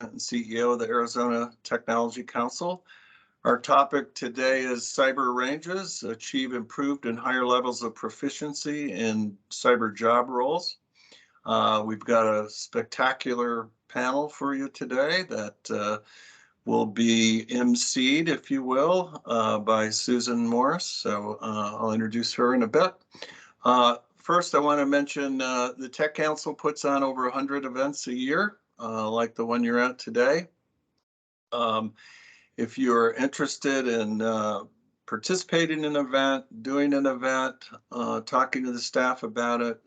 and CEO of the Arizona Technology Council. Our topic today is cyber ranges, achieve improved and higher levels of proficiency in cyber job roles. We've got a spectacular panel for you today that will be emceed, if you will, by Susan Morris. So I'll introduce her in a bit. First, I want to mention the Tech Council puts on over 100 events a year, like the one you're at today. If you're interested in participating in an event, doing an event, talking to the staff about it,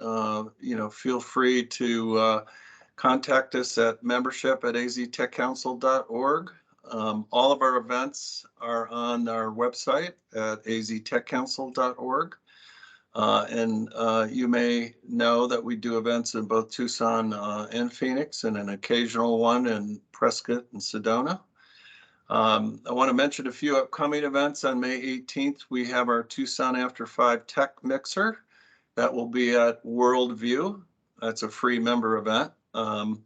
feel free to contact us at membership@aztechcouncil.org. All of our events are on our website at aztechcouncil.org. And you may know that we do events in both Tucson and Phoenix, and an occasional one in Prescott and Sedona. I want to mention a few upcoming events. On May 18th, we have our Tucson After 5 Tech Mixer. That will be at Worldview. That's a free member event. Then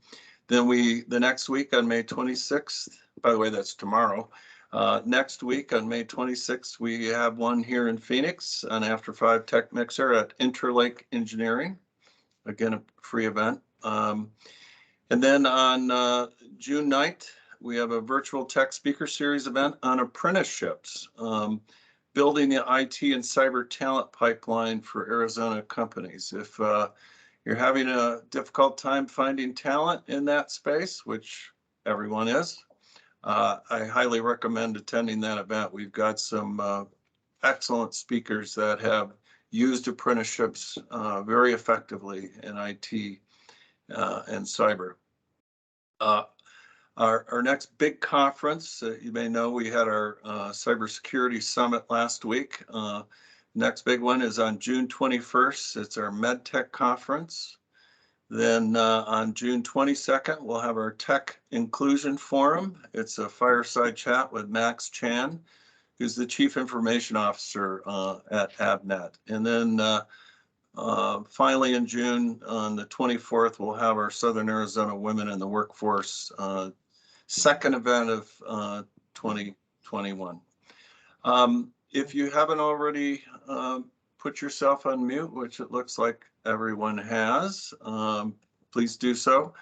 the next week on May 26th, by the way, that's tomorrow. Next week on May 26th, we have one here in Phoenix, an After 5 Tech Mixer at Interlake Engineering. Again, a free event. And then on June 9th, we have a virtual tech speaker series event on apprenticeships, building the IT and cyber talent pipeline for Arizona companies. If you're having a difficult time finding talent in that space, which everyone is, I highly recommend attending that event. We've got some excellent speakers that have used apprenticeships very effectively in IT and cyber. Our next big conference, you may know we had our cybersecurity summit last week. Next big one is on June 21st. It's our MedTech conference. Then on June 22nd, we'll have our Tech Inclusion Forum. It's a fireside chat with Max Chan, who's the Chief Information Officer at Avnet. And then finally in June, on the 24th, we'll have our Southern Arizona Women in the Workforce second event of 2021. If you haven't already put yourself on mute, which it looks like everyone has, please do so.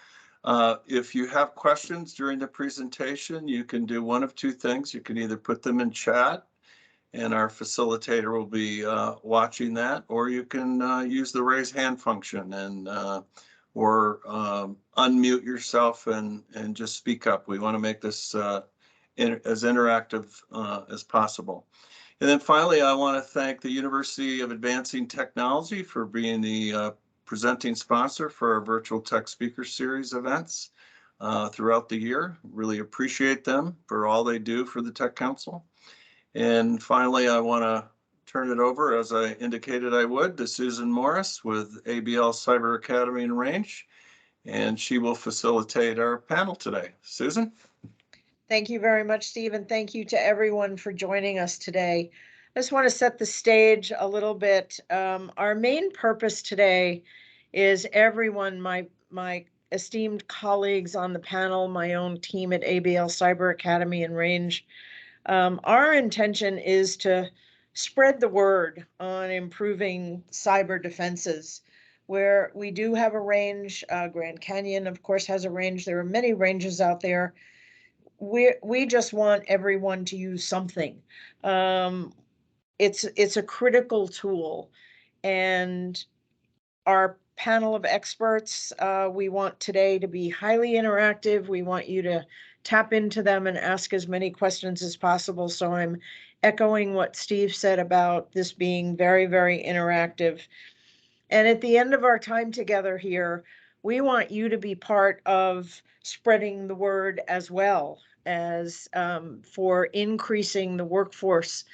If you have questions during the presentation, you can do one of two things. You can either put them in chat, and our facilitator will be watching that, or you can use the raise hand function and or unmute yourself and just speak up. We want to make this as interactive as possible. And then finally, I want to thank the University of Advancing Technology for being the presenting sponsor for our virtual tech speaker series events throughout the year. Really appreciate them for all they do for the Tech Council. And finally, I want to turn it over, as I indicated I would, to Susan Morris with ABL Cyber Academy and Range, and she will facilitate our panel today. Susan? Thank you very much, Steve, and thank you to everyone for joining us today. I just want to set the stage a little bit. Our main purpose today is everyone, my esteemed colleagues on the panel, my own team at ABL Cyber Academy and Range. Our intention is to spread the word on improving cyber defenses, where we do have a range. Grand Canyon, of course, has a range. There are many ranges out there. We just want everyone to use something. It's a critical tool, and our panel of experts, we want today to be highly interactive. We want you to tap into them and ask as many questions as possible. So I'm echoing what Steve said about this being very, very interactive. And at the end of our time together here, we want you to be part of spreading the word as well as for increasing the workforce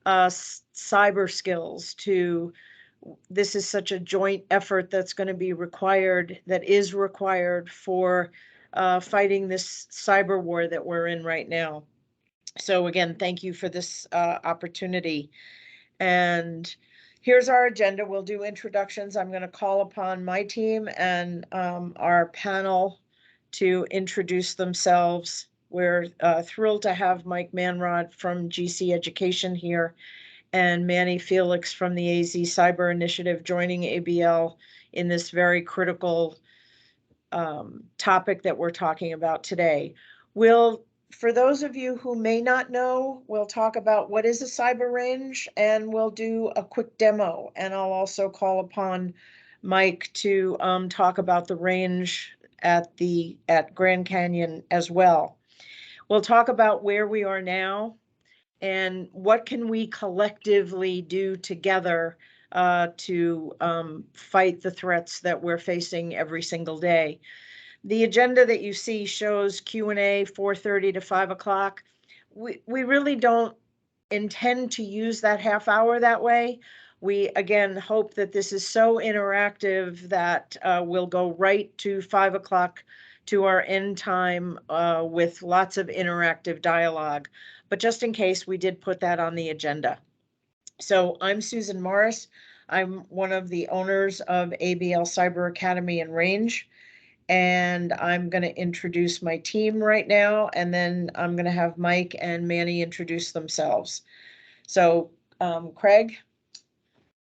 cyber skills to. This is such a joint effort that's going to be required, that is required for fighting this cyber war that we're in right now. So again, thank you for this opportunity. And here's our agenda. We'll do introductions. I'm going to call upon my team and our panel to introduce themselves. We're thrilled to have Mike Manrod from GC Education here and Manny Felix from the AZ Cyber Initiative joining ABL in this very critical topic that we're talking about today. For those of you who may not know, we'll talk about what is a cyber range, and we'll do a quick demo. And I'll also call upon Mike to talk about the range at Grand Canyon as well. We'll talk about where we are now and what can we collectively do together to fight the threats that we're facing every single day. The agenda that you see shows Q&A 4:30 to 5 o'clock. We really don't intend to use that half hour that way. We, again, hope that this is so interactive that we'll go right to 5 o'clock to our end time with lots of interactive dialogue. But just in case, we did put that on the agenda. So I'm Susan Morris. I'm one of the owners of ABL Cyber Academy and Range. And I'm going to introduce my team right now, and then I'm going to have Mike and Manny introduce themselves. So, Craig.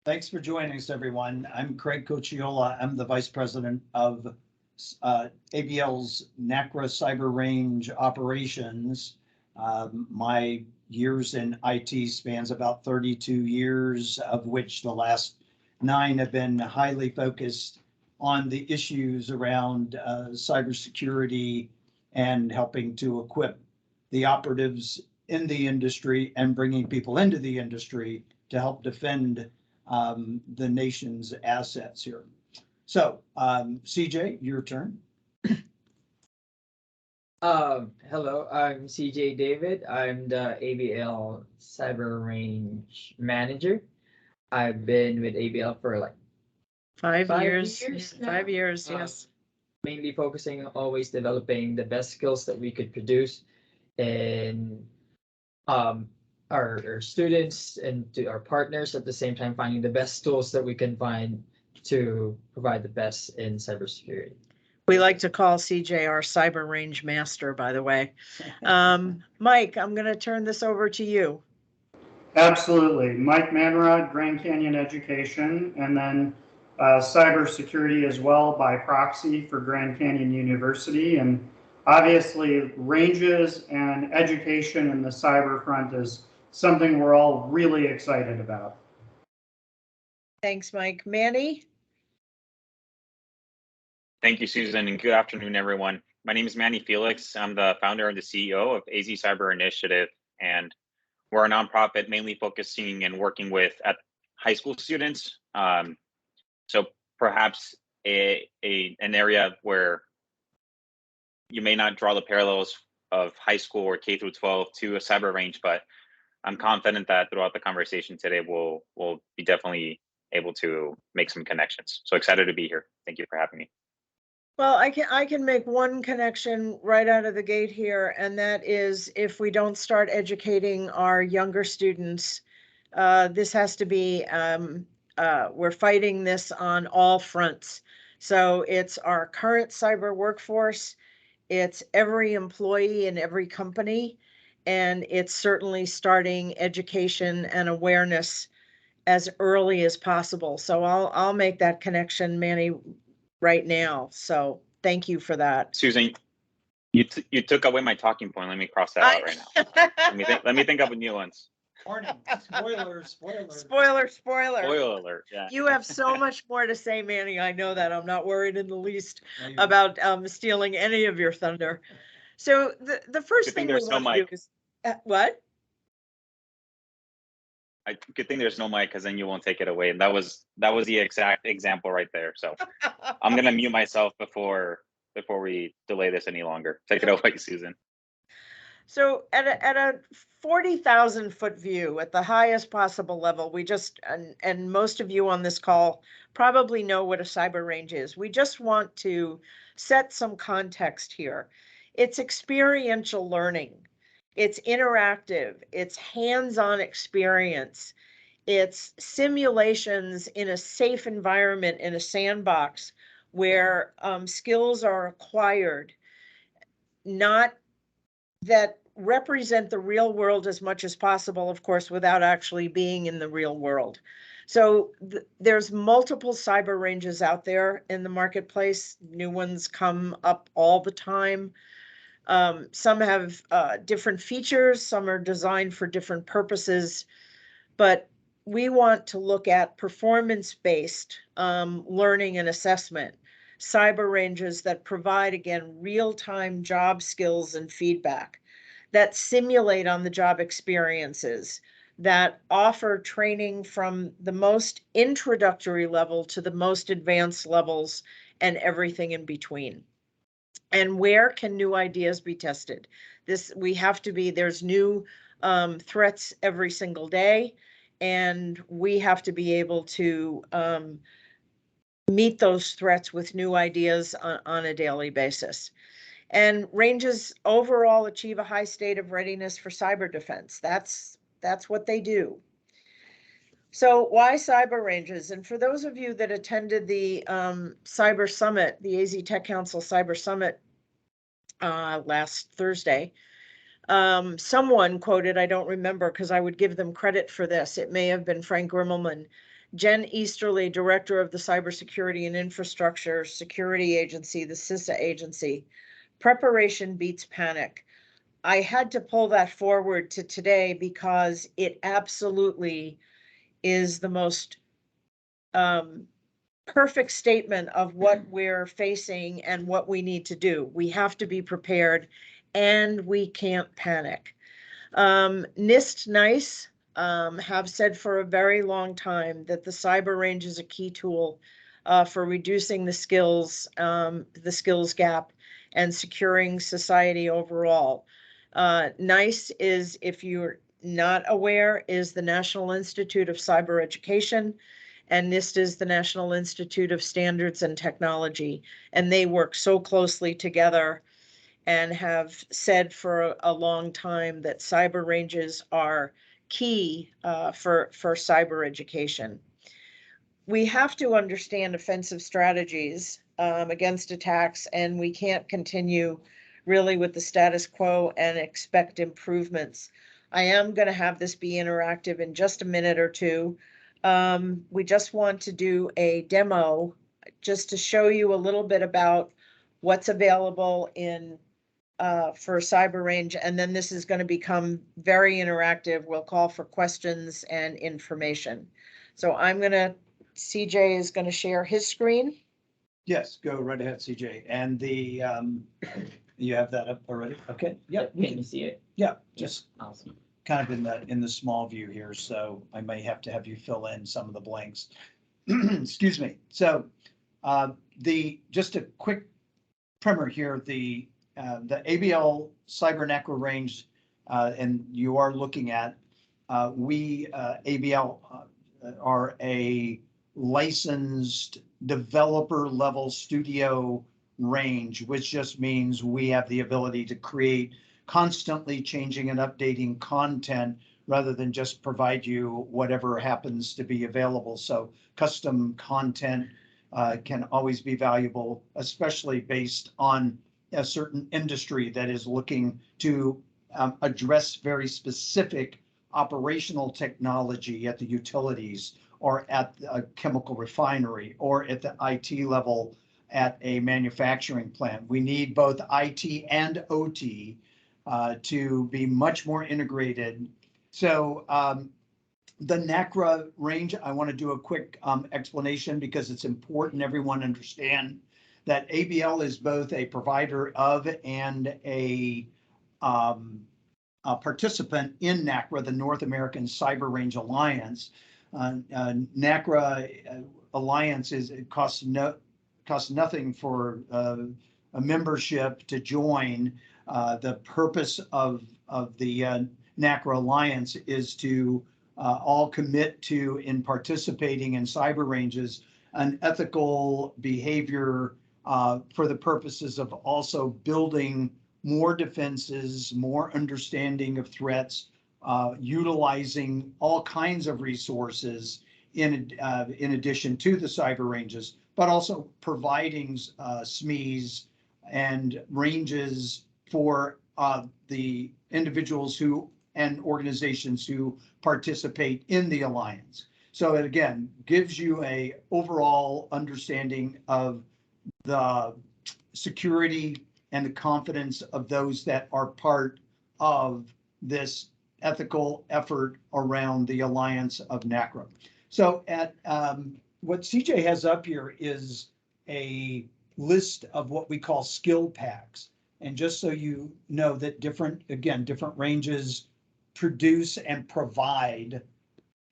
Thanks for joining us, everyone. I'm Craig Cocciola. I'm the Vice President of ABL's NACRA Cyber Range Operations. My years in IT spans about 32 years, of which the last 9 have been highly focused on the issues around cybersecurity and helping to equip the operatives in the industry and bringing people into the industry to help defend the nation's assets here. So, CJ, your turn. Hello, I'm CJ David. I'm the ABL Cyber Range Manager. I've been with ABL for like 5 years. 5 years, yes. Mainly focusing on always developing the best skills that we could produce in our students and to our partners, at the same time finding the best tools that we can find to provide the best in cybersecurity. We like to call CJ our cyber range master, by the way. Mike, I'm going to turn this over to you. Absolutely. Mike Manrod, Grand Canyon Education, and then cybersecurity as well by proxy for Grand Canyon University. And obviously ranges and education in the cyber front is something we're all really excited about. Thanks, Mike. Manny? Thank you, Susan, and good afternoon, everyone. My name is Manny Felix. I'm the founder and the CEO of AZ Cyber Initiative, and we're a nonprofit mainly focusing and working with high school students. So perhaps an area where you may not draw the parallels of high school or K through 12 to a cyber range, but I'm confident that throughout the conversation today, we'll be definitely able to make some connections. So excited to be here. Thank you for having me. Well, I can make one connection right out of the gate here, and that is if we don't start educating our younger students, this has to be, we're fighting this on all fronts. So it's our current cyber workforce, it's every employee in every company, and it's certainly starting education and awareness as early as possible. So I'll make that connection, Manny, right now. So thank you for that. Susan, you took away my talking point. Let me cross that out right now. Let me think of new ones. Warning, spoiler. Spoiler alert, yeah. You have so much more to say, Manny. I know that. I'm not worried in the least about stealing any of your thunder. So the first thing we want to do is, what? Good thing there's no mic, because then you won't take it away. And that was the exact example right there. So I'm gonna mute myself before we delay this any longer. Take it away, Susan. So at a 40,000 foot view, at the highest possible level, we just, and most of you on this call probably know what a cyber range is. We just want to set some context here. It's experiential learning. It's interactive. It's hands-on experience. It's simulations in a safe environment, in a sandbox where skills are acquired not that represent the real world as much as possible, of course, without actually being in the real world. So there's multiple cyber ranges out there in the marketplace. New ones come up all the time. Some have different features, some are designed for different purposes, but we want to look at performance-based learning and assessment, cyber ranges that provide, again, real-time job skills and feedback, that simulate on the job experiences, that offer training from the most introductory level to the most advanced levels and everything in between. And where can new ideas be tested? There's new threats every single day, and we have to be able to meet those threats with new ideas on a daily basis. And ranges overall achieve a high state of readiness for cyber defense. That's what they do. So why cyber ranges? And for those of you that attended the Cyber Summit, the AZ Tech Council Cyber Summit last Thursday, someone quoted, I don't remember because I would give them credit for this, it may have been Frank Grimmelman, Jen Easterly, Director of the Cybersecurity and Infrastructure Security Agency, the CISA agency, preparation beats panic. I had to pull that forward to today because it absolutely is the most perfect statement of what we're facing and what we need to do. We have to be prepared and we can't panic. NIST NICE have said for a very long time that the cyber range is a key tool for reducing the skills gap and securing society overall. NICE is, if you're not aware, is the National Institute of Cyber Education, and NIST is the National Institute of Standards and Technology, and they work so closely together and have said for a long time that cyber ranges are key for cyber education. We have to understand offensive strategies against attacks, and we can't continue really with the status quo and expect improvements. I am going to have this be interactive in just a minute or two. We just want to do a demo just to show you a little bit about what's available in for cyber range, and then this is going to become very interactive. We'll call for questions and information. So CJ is going to share his screen. Yes, go right ahead, CJ. And you have that up already? Okay. Yeah. Can you see it? Yeah, just Awesome. kind of in the small view here, so I may have to have you fill in some of the blanks. Excuse me. So just a quick primer here, the ABL Cyber NACRA range, and you are looking at, we ABL are a licensed developer level studio range, which just means we have the ability to create constantly changing and updating content rather than just provide you whatever happens to be available. So custom content can always be valuable, especially based on a certain industry that is looking to address very specific operational technology at the utilities or at a chemical refinery or at the IT level at a manufacturing plant. We need both IT and OT to be much more integrated. So the NACRA range, I want to do a quick explanation because it's important everyone understand that ABL is both a provider of and a participant in NACRA, the North American Cyber Range Alliance. NACRA Alliance it costs nothing for a membership to join. The purpose of the NACRA Alliance is to all commit to in participating in cyber ranges an ethical behavior for the purposes of also building more defenses, more understanding of threats, utilizing all kinds of resources in addition to the cyber ranges, but also providing SMEs and ranges for the individuals who and organizations who participate in the alliance. So it again gives you a overall understanding of the security and the confidence of those that are part of this ethical effort around the alliance of NACRA. So at what CJ has up here is a list of what we call skill packs. And just so you know that different ranges produce and provide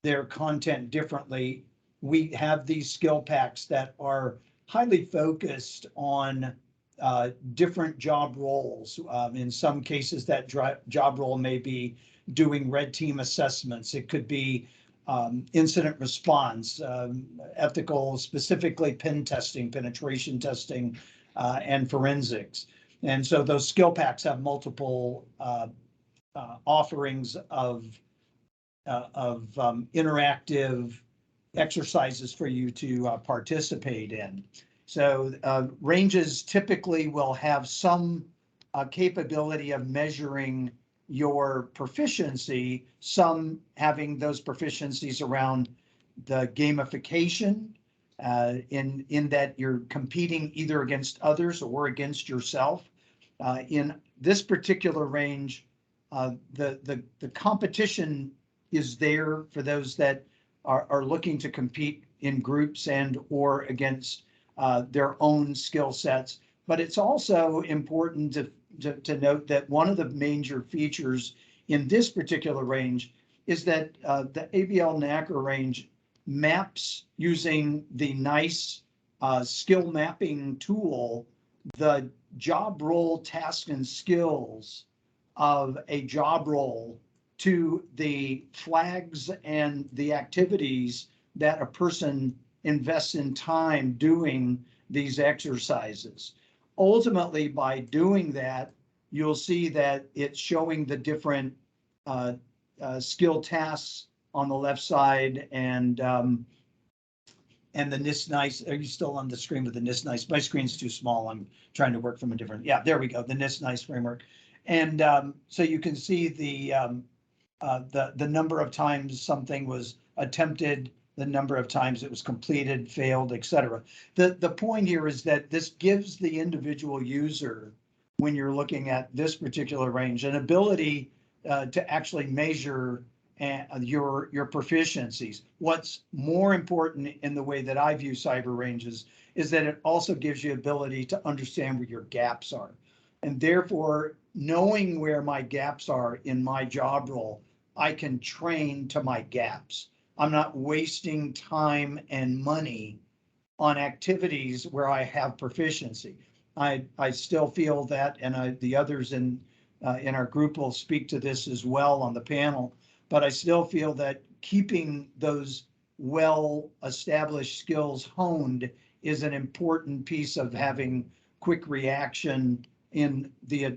their content differently. We have these skill packs that are highly focused on different job roles. In some cases, that job role may be doing red team assessments. It could be incident response, ethical, specifically pen testing, penetration testing, and forensics. And so those skill packs have multiple offerings of interactive exercises for you to participate in. So ranges typically will have some capability of measuring your proficiency, some having those proficiencies around the gamification, in that you're competing either against others or against yourself. In this particular range, the competition is there for those that are looking to compete in groups and or against their own skill sets. But it's also important to note that one of the major features in this particular range is that the ABL NACRA range maps using the NICE skill mapping tool, the job role, task, and skills of a job role to the flags and the activities that a person invests in time doing these exercises. Ultimately, by doing that, you'll see that it's showing the different skill tasks on the left side and the NIST NICE. Are you still on the screen with the NIST NICE? My screen's too small. I'm trying to work from a different. Yeah, there we go. The NIST NICE framework, and so you can see the number of times something was attempted, the number of times it was completed, failed, etc. The point here is that this gives the individual user, when you're looking at this particular range, an ability to actually measure your proficiencies. What's more important in the way that I view cyber ranges is that it also gives you ability to understand where your gaps are. And therefore, knowing where my gaps are in my job role, I can train to my gaps. I'm not wasting time and money on activities where I have proficiency. I still feel that, and the others in our group will speak to this as well on the panel, but I still feel that keeping those well-established skills honed is an important piece of having quick reaction in the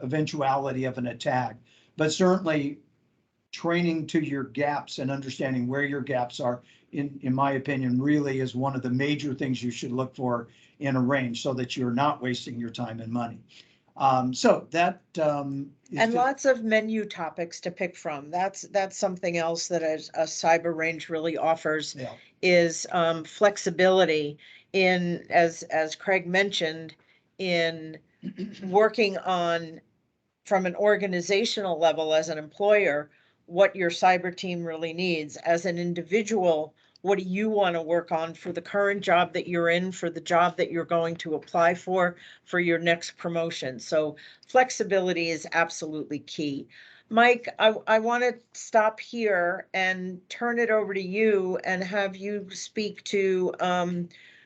eventuality of an attack. But certainly training to your gaps and understanding where your gaps are, in my opinion, really is one of the major things you should look for in a range so that you're not wasting your time and money. So that and lots of menu topics to pick from. That's something else that a cyber range really offers, yeah. is flexibility in, as Craig mentioned, in working on, from an organizational level as an employer, what your cyber team really needs. As an individual, what do you want to work on for the current job that you're in, for the job that you're going to apply for your next promotion? So flexibility is absolutely key. Mike, I want to stop here and turn it over to you and have you speak to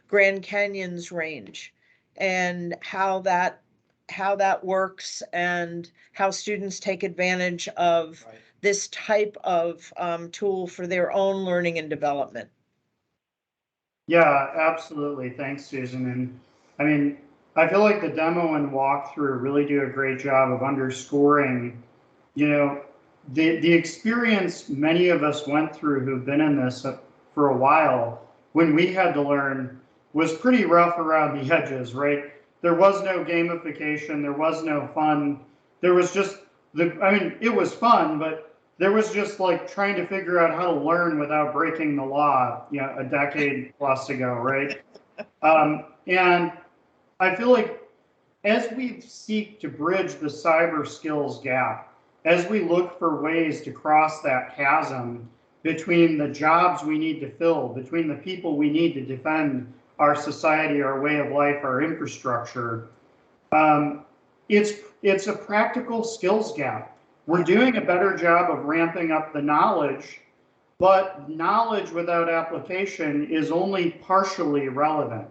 Grand Canyon's range and how that works and how students take advantage of Right. this type of tool for their own learning and development. Yeah, absolutely. Thanks, Susan. And I mean, I feel like the demo and walkthrough really do a great job of underscoring, the experience many of us went through who've been in this for a while when we had to learn was pretty rough around the edges, right? there was no gamification, there was no fun. There was just it was fun, but there was just like trying to figure out how to learn without breaking the law, a decade plus ago, right? And I feel like as we seek to bridge the cyber skills gap, as we look for ways to cross that chasm between the jobs we need to fill, between the people we need to defend our society, our way of life, our infrastructure, it's a practical skills gap. We're doing a better job of ramping up the knowledge, but knowledge without application is only partially relevant.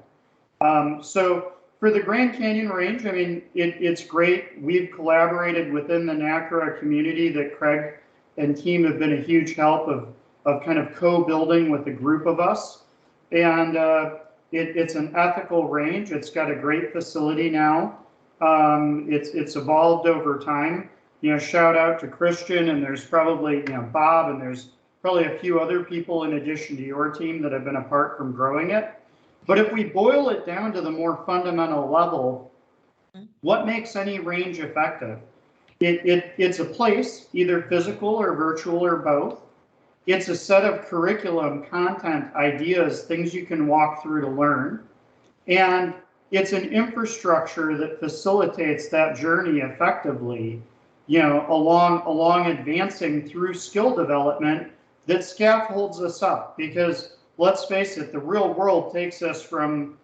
So for the Grand Canyon Range, I mean, it's great. We've collaborated within the NACRA community that Craig and team have been a huge help of kind of co-building with a group of us. And it's an ethical range. It's got a great facility now. It's evolved over time. Shout out to Christian, and there's probably, Bob, and there's probably a few other people in addition to your team that have been a part from growing it. But if we boil it down to the more fundamental level, what makes any range effective? It's a place, either physical or virtual or both. It's a set of curriculum, content, ideas, things you can walk through to learn. And it's an infrastructure that facilitates that journey effectively, along advancing through skill development that scaffolds us up. Because let's face it, the real world takes us from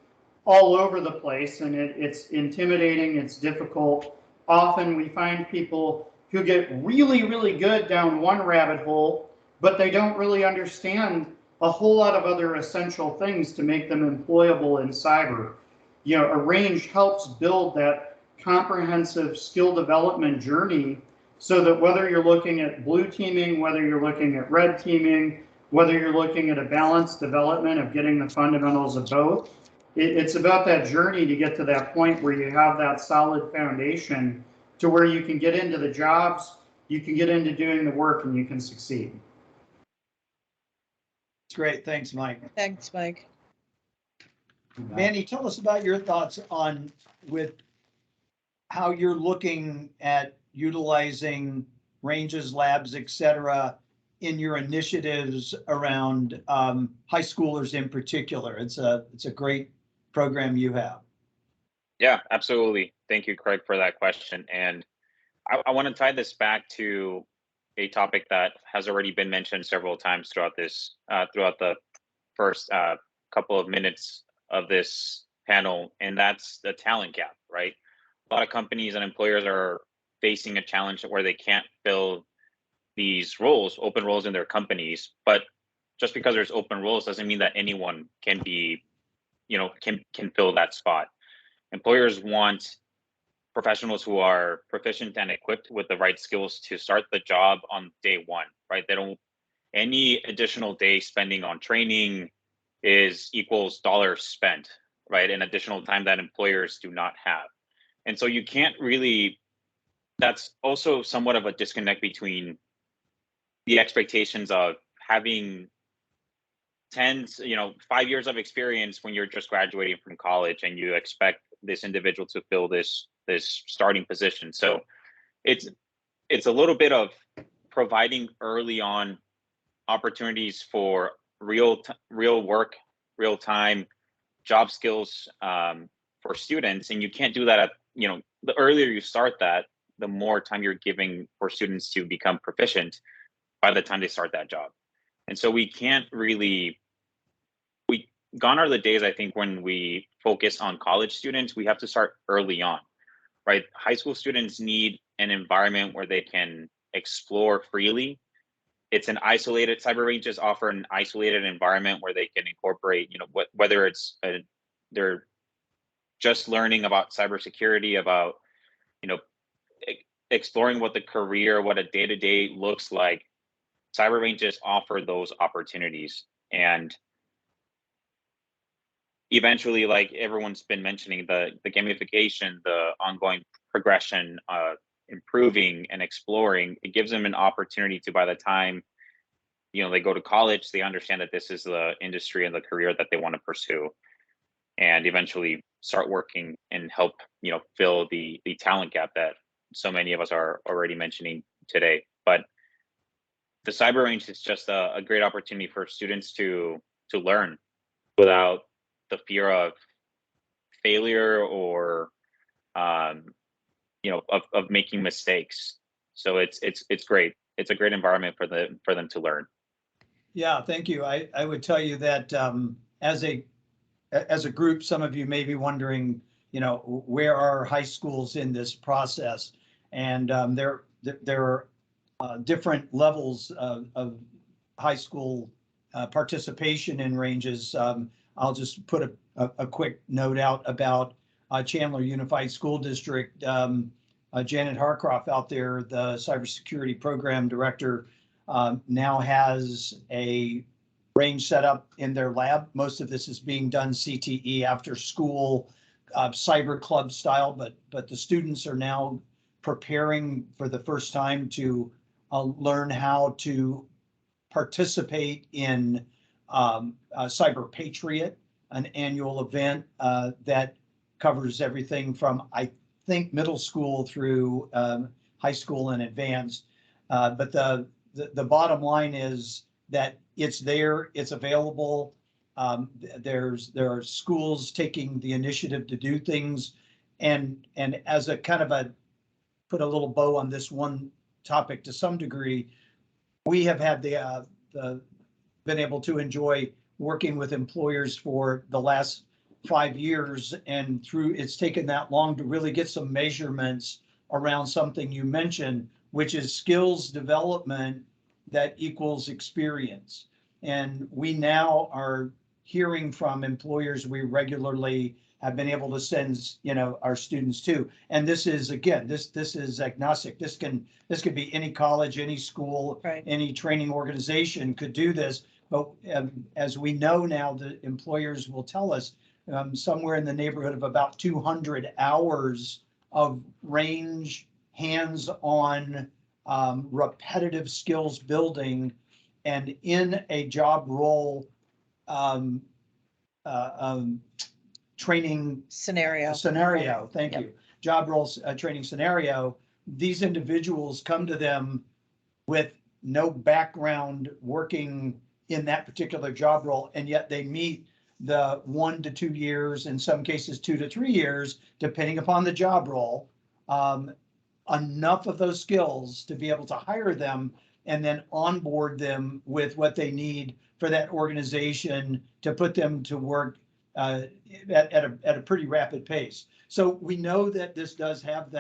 all over the place, and it's intimidating, it's difficult. Often we find people who get really, really good down one rabbit hole, but they don't really understand a whole lot of other essential things to make them employable in cyber. A range helps build that comprehensive skill development journey so that whether you're looking at blue teaming, whether you're looking at red teaming, whether you're looking at a balanced development of getting the fundamentals of both, it's about that journey to get to that point where you have that solid foundation to where you can get into the jobs, you can get into doing the work, and you can succeed. It's great. Thanks, Mike. Thanks, Mike. Manny, tell us about your thoughts on with how you're looking at utilizing ranges, labs, et cetera, in your initiatives around high schoolers in particular. It's a great program you have. Yeah, absolutely. Thank you, Craig, for that question. And I want to tie this back to a topic that has already been mentioned several times throughout the first couple of minutes of this panel, and that's the talent gap, right? A lot of companies and employers are facing a challenge where they can't fill these roles, open roles in their companies. But just because there's open roles doesn't mean that anyone can be, can fill that spot. Employers want professionals who are proficient and equipped with the right skills to start the job on day one, right? They don't, any additional day spending on training equals dollars spent, right? And additional time that employers do not have. And so you can't really, that's also somewhat of a disconnect between the expectations of having 5 years of experience when you're just graduating from college and you expect this individual to fill this starting position. So it's a little bit of providing early on opportunities for real work, real time job skills for students. And you can't do that at, the earlier you start that, the more time you're giving for students to become proficient by the time they start that job. And so we can't really, gone are the days, I think, when we focus on college students. We have to start early on, right? High school students need an environment where they can explore freely. It's an isolated, cyber ranges offer an isolated environment where they can incorporate, whether it's they're just learning about cybersecurity, about, exploring what a day-to-day looks like. Cyber ranges offer those opportunities. And eventually, like everyone's been mentioning, the gamification, the ongoing progression, improving and exploring, it gives them an opportunity to, by the time they go to college, they understand that this is the industry and the career that they want to pursue, and eventually start working and help, fill the talent gap that so many of us are already mentioning today. But the cyber range is just a great opportunity for students to learn without the fear of failure or of making mistakes. So it's great. It's a great environment for them to learn. Yeah, thank you. I would tell you that as a group, some of you may be wondering, where are high schools in this process? And there are different levels of high school participation in ranges. I'll just put a quick note out about Chandler Unified School District. Janet Harcroft out there, the cybersecurity program director, now has a range set up in their lab. Most of this is being done CTE after school, cyber club style, but the students are now preparing for the first time to learn how to participate in Cyber Patriot, an annual event that covers everything from, I think, middle school through high school and advanced. But the bottom line is that it's there, it's available. There are schools taking the initiative to do things. And as a kind of put a little bow on this one topic to some degree, we have had been able to enjoy working with employers for the last 5 years, and it's taken that long to really get some measurements around something you mentioned, which is skills development that equals experience. And we now are hearing from employers we regularly have been able to send, our students to. And this is, again, this is agnostic. This could be any college, any school, Right. any training organization could do this. But as we know now, the employers will tell us somewhere in the neighborhood of about 200 hours of range, hands-on, repetitive skills building, and in a job role training Scenario. Thank Yep. you. Job roles training scenario. These individuals come to them with no background working in that particular job role, and yet they meet the 1 to 2 years, in some cases 2 to 3 years, depending upon the job role, enough of those skills to be able to hire them and then onboard them with what they need for that organization to put them to work at a pretty rapid pace. So we know that this does have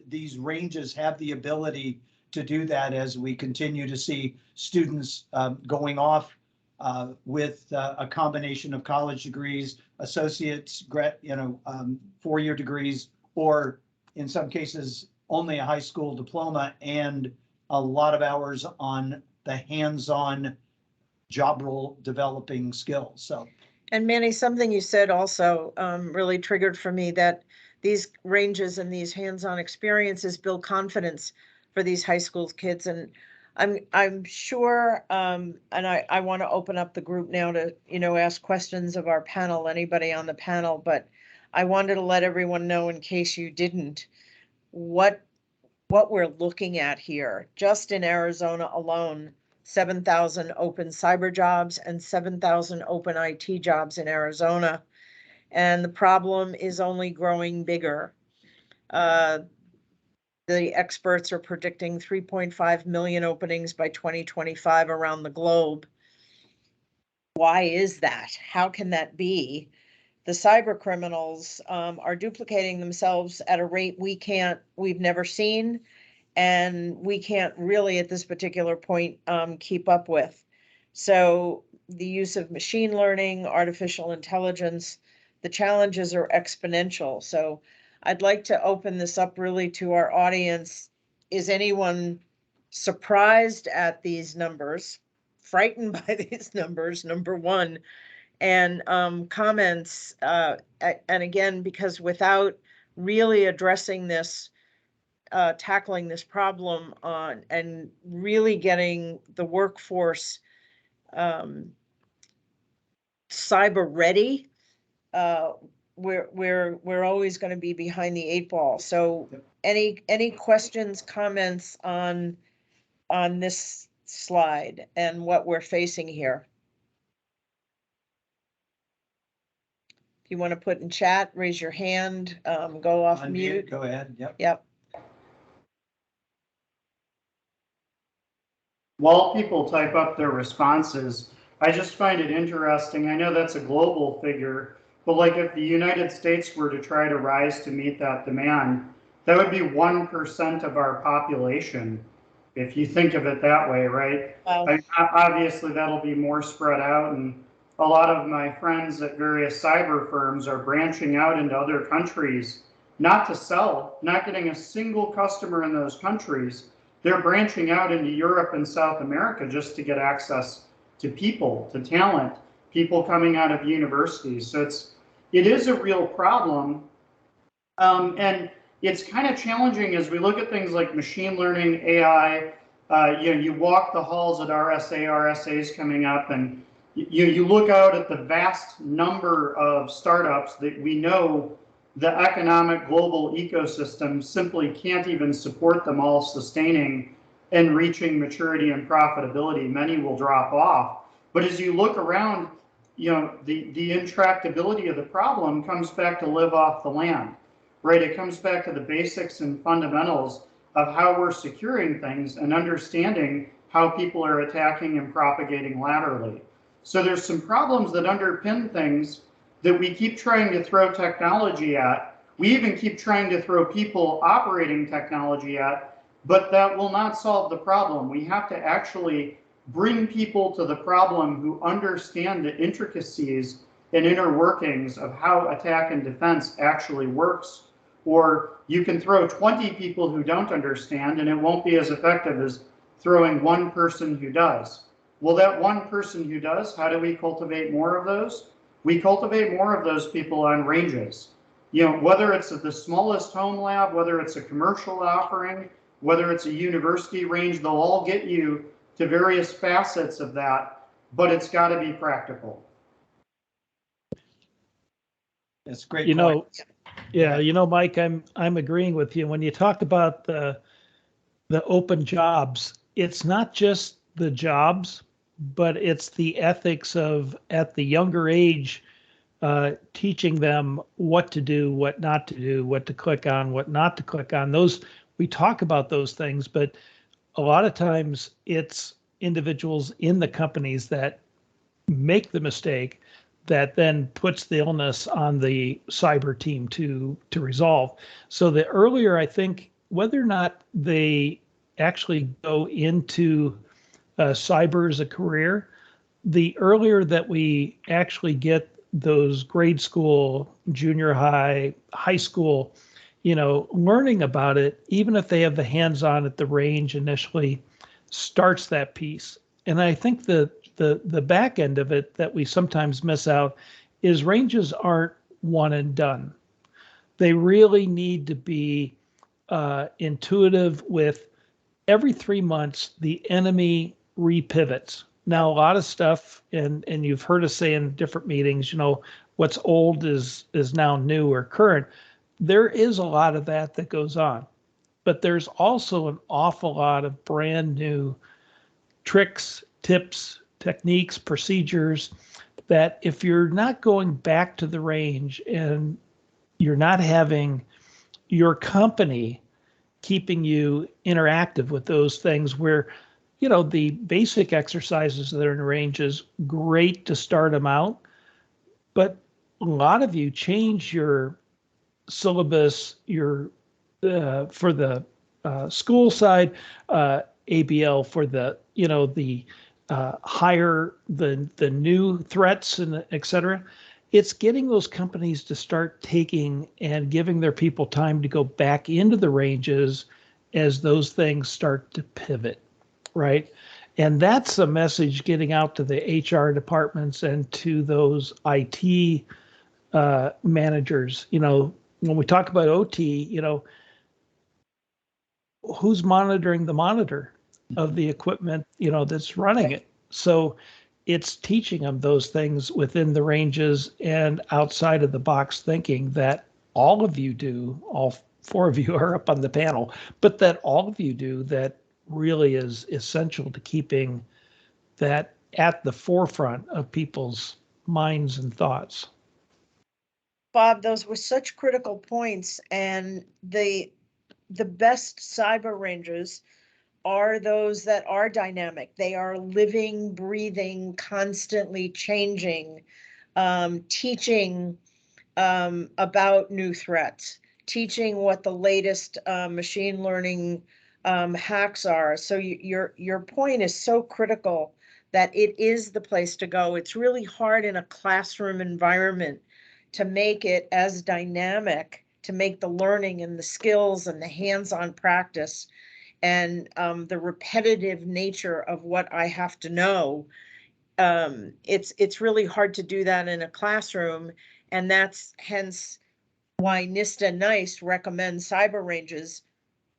these ranges have the ability to do that as we continue to see students going off with a combination of college degrees, associates, 4-year degrees, or in some cases only a high school diploma and a lot of hours on the hands-on job role developing skills. So. And Manny, something you said also really triggered for me that these ranges and these hands-on experiences build confidence for these high school kids. And I'm sure, and I want to open up the group now to, ask questions of our panel, anybody on the panel, but I wanted to let everyone know, in case you didn't, what we're looking at here. Just in Arizona alone, 7,000 open cyber jobs and 7,000 open IT jobs in Arizona. And the problem is only growing bigger. The experts are predicting 3.5 million openings by 2025 around the globe. Why is that? How can that be? The cyber criminals are duplicating themselves at a rate we've never seen, and we can't really at this particular point keep up with. So the use of machine learning, artificial intelligence, the challenges are exponential. So I'd like to open this up really to our audience. Is anyone surprised at these numbers, frightened by these numbers, number one? And comments, and again, because without really addressing this, tackling this problem on and really getting the workforce cyber ready, we're always going to be behind the 8 ball. So Yep. any questions, comments on this slide and what we're facing here? If you want to put in chat, raise your hand, go off Unmute, mute. go ahead, yep. Yep. While people type up their responses, I just find it interesting. I know that's a global figure, but like if the United States were to try to rise to meet that demand, that would be 1% of our population, if you think of it that way, right? Obviously, that'll be more spread out, and a lot of my friends at various cyber firms are branching out into other countries, not to sell, not getting a single customer in those countries. They're branching out into Europe and South America just to get access to people, to talent, people coming out of universities. So it is a real problem. And it's kind of challenging as we look at things like machine learning, AI. You walk the halls at RSA is coming up, and you look out at the vast number of startups that we know the economic global ecosystem simply can't even support them all sustaining and reaching maturity and profitability. Many will drop off. But as you look around, the intractability of the problem comes back to live off the land, right? It comes back to the basics and fundamentals of how we're securing things and understanding how people are attacking and propagating laterally. So there's some problems that underpin things that we keep trying to throw technology at. We even keep trying to throw people operating technology at, but that will not solve the problem. We have to actually bring people to the problem who understand the intricacies and inner workings of how attack and defense actually works. Or you can throw 20 people who don't understand and it won't be as effective as throwing one person who does. Well, that one person who does, how do we cultivate more of those? We cultivate more of those people on ranges. Whether it's at the smallest home lab, whether it's a commercial offering, whether it's a university range, they'll all get you to various facets of that, but it's got to be practical. That's a great point. Yeah, Mike, I'm agreeing with you. When you talk about the open jobs, it's not just the jobs, but it's the ethics of, at the younger age, teaching them what to do, what not to do, what to click on, what not to click on. We talk about those things, but a lot of times it's individuals in the companies that make the mistake that then puts the illness on the cyber team to resolve. So the earlier, I think, whether or not they actually go into cyber as a career, the earlier that we actually get those grade school, junior high, high school, learning about it, even if they have the hands-on at the range initially, starts that piece. And I think the back end of it that we sometimes miss out is ranges aren't one and done. They really need to be intuitive with every 3 months, the enemy repivots. Now, a lot of stuff, and you've heard us say in different meetings, what's old is now new or current. There is a lot of that goes on, but there's also an awful lot of brand new tricks, tips, techniques, procedures that if you're not going back to the range and you're not having your company keeping you interactive with those things where, the basic exercises that are in range is great to start them out, but a lot of you change your syllabus, for the school side, ABL for the, the higher, the new threats and et cetera. It's getting those companies to start taking and giving their people time to go back into the ranges as those things start to pivot, right? And that's a message getting out to the HR departments and to those IT managers. When we talk about OT, who's monitoring the monitor of the equipment, that's running it? So it's teaching them those things within the ranges and outside of the box thinking that all of you do, all four of you are up on the panel, but that all of you do that really is essential to keeping that at the forefront of people's minds and thoughts. Bob, those were such critical points, and the best cyber rangers are those that are dynamic. They are living, breathing, constantly changing, teaching about new threats, teaching what the latest machine learning hacks are. So your point is so critical that it is the place to go. It's really hard in a classroom environment to make it as dynamic, to make the learning and the skills and the hands-on practice and the repetitive nature of what I have to know. It's really hard to do that in a classroom, and that's hence why NIST and NICE recommend cyber ranges,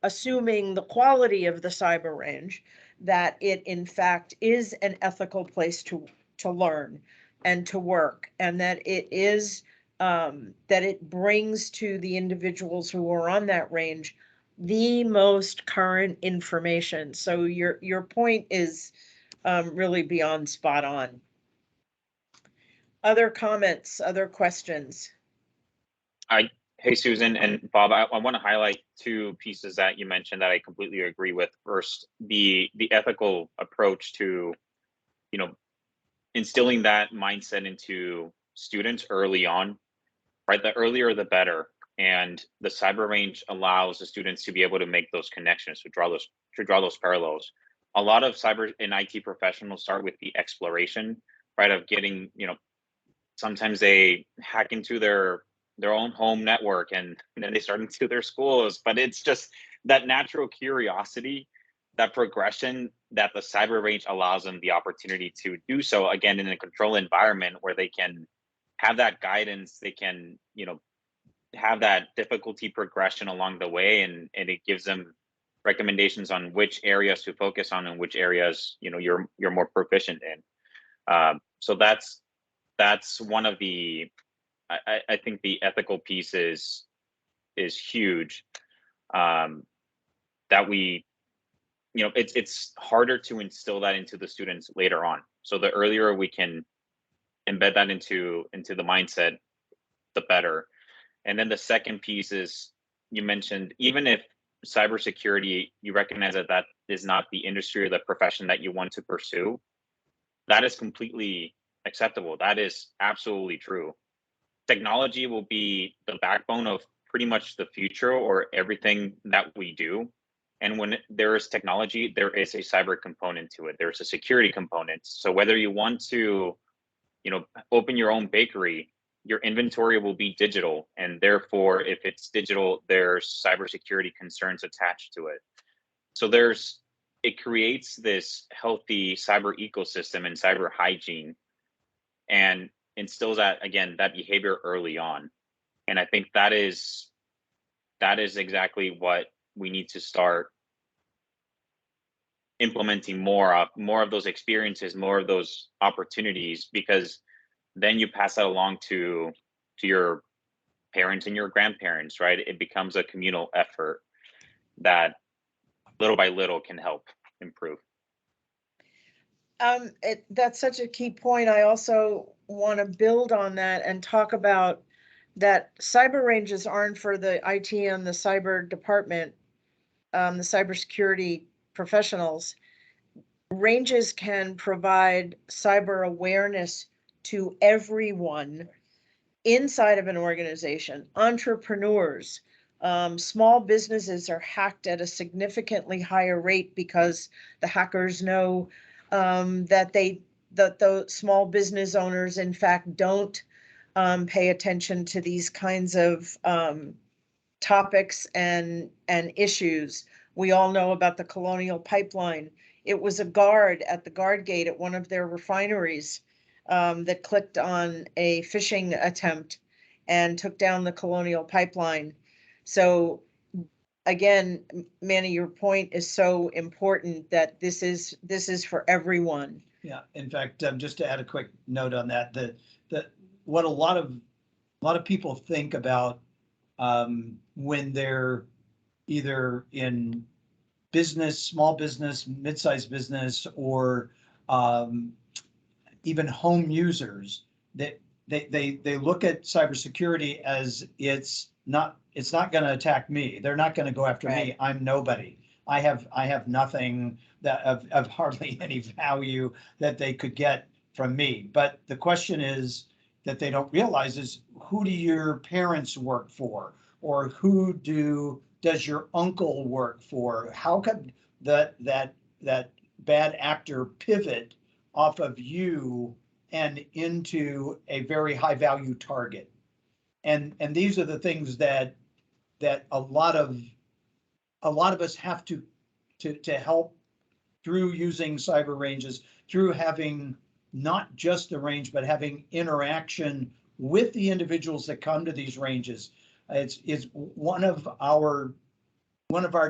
assuming the quality of the cyber range, that it in fact is an ethical place to learn and to work, and that it is that it brings to the individuals who are on that range the most current information. So your point is really beyond spot on. Other comments, other questions? Hey, Susan and Bob, I want to highlight two pieces that you mentioned that I completely agree with. First, the ethical approach to, instilling that mindset into students early on, right? The earlier, the better. And the cyber range allows the students to be able to make those connections, to draw those parallels. A lot of cyber and IT professionals start with the exploration, right? Of getting, sometimes they hack into their own home network and then they start into their schools, but it's just that natural curiosity, that progression that the cyber range allows them the opportunity to do so, again, in a controlled environment where they can have that guidance, they can, have that difficulty progression along the way, and it gives them recommendations on which areas to focus on and which areas, you're more proficient in. So that's one of the, I think the ethical piece is huge. That we, it's harder to instill that into the students later on. So the earlier we can embed that into the mindset, the better. And then the second piece is, you mentioned, even if cybersecurity, you recognize that that is not the industry or the profession that you want to pursue, that is completely acceptable. That is absolutely true. Technology will be the backbone of pretty much the future or everything that we do. And when there is technology, there is a cyber component to it. There's a security component. So whether you want to, open your own bakery, your inventory will be digital. And therefore, if it's digital, there's cybersecurity concerns attached to it. So it creates this healthy cyber ecosystem and cyber hygiene, and instills that behavior early on. And I think that is exactly what we need to start implementing more of those experiences, more of those opportunities, because then you pass that along to your parents and your grandparents, right? It becomes a communal effort that little by little can help improve. That's such a key point. I also want to build on that and talk about that cyber ranges aren't for the IT and the cyber department, the cybersecurity professionals. Ranges can provide cyber awareness to everyone inside of an organization. Entrepreneurs, small businesses are hacked at a significantly higher rate because the hackers know that the small business owners in fact don't pay attention to these kinds of topics and issues. We all know about the Colonial Pipeline. It was a guard at the guard gate at one of their refineries that clicked on a phishing attempt and took down the Colonial Pipeline. So again, Manny, your point is so important, that this is for everyone. Yeah, in fact, just to add a quick note on that, what a lot of people think about when they're either in business, small business, mid-sized business, or even home users, that they look at cybersecurity as it's not going to attack me. They're not going to go after me. Right. I'm nobody. I have nothing that of hardly any value that they could get from me. But the question is that they don't realize is, who do your parents work for, or does your uncle work for? How could that bad actor pivot off of you and into a very high value target? And these are the things that a lot of us have to help through using cyber ranges, through having not just the range, but having interaction with the individuals that come to these ranges. It's one of our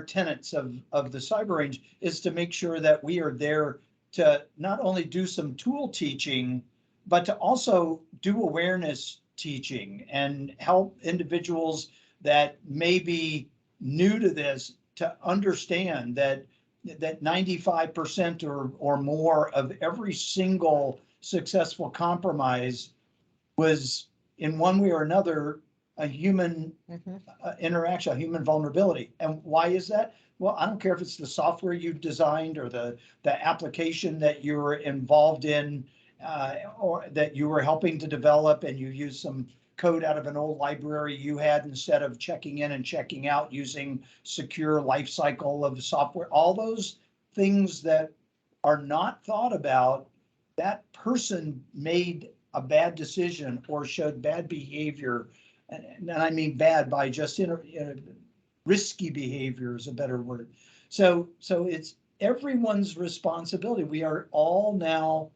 tenets of the cyber range is to make sure that we are there to not only do some tool teaching, but to also do awareness teaching and help individuals that may be new to this to understand that 95% or more of every single successful compromise was in one way or another a human interaction, a human vulnerability. And why is that? Well, I don't care if it's the software you designed or the application that you're involved in, or that you were helping to develop, and you use some code out of an old library you had instead of checking in and checking out using secure life cycle of software. All those things that are not thought about, that person made a bad decision or showed bad behavior. And I mean bad by just risky behavior is a better word. So it's everyone's responsibility. We are all now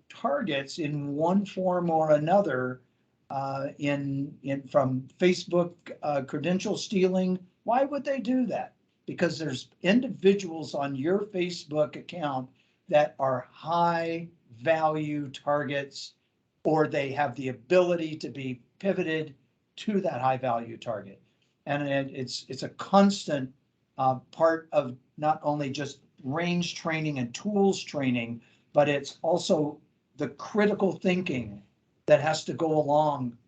targets in one form or another, in from Facebook credential stealing. Why would they do that? Because there's individuals on your Facebook account that are high value targets, or they have the ability to be pivoted to that high value target. And it's a constant part of not only just range training and tools training, but it's also the critical thinking that has to go along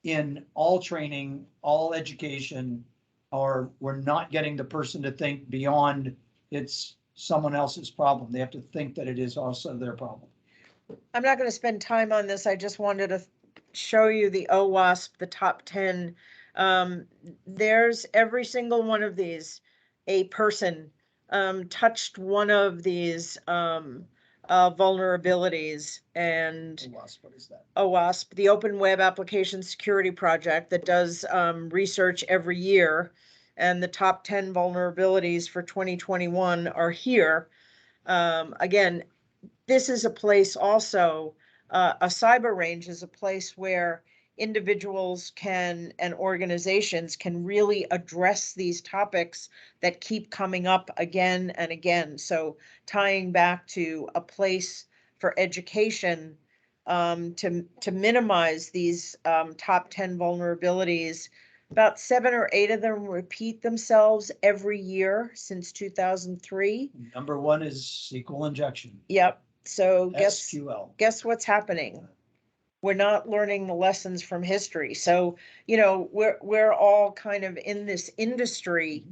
in all training, all education, or we're not getting the person to think beyond it's someone else's problem. They have to think that it is also their problem. I'm not going to spend time on this. I just wanted to show you the OWASP, the top 10. There's every single one of these, a person touched one of these vulnerabilities. And OWASP, what is that? OWASP, the Open Web Application Security Project, that does research every year. And the top 10 vulnerabilities for 2021 are here. Again, this is a place also, a cyber range is a place where individuals can and organizations can really address these topics that keep coming up again and again. So tying back to a place for education, to minimize these top 10 vulnerabilities. About 7 or 8 of them repeat themselves every year since 2003. Number one is SQL injection. Yep. So SQL. guess what's happening? We're not learning the lessons from history. So, we're all kind of in this industry.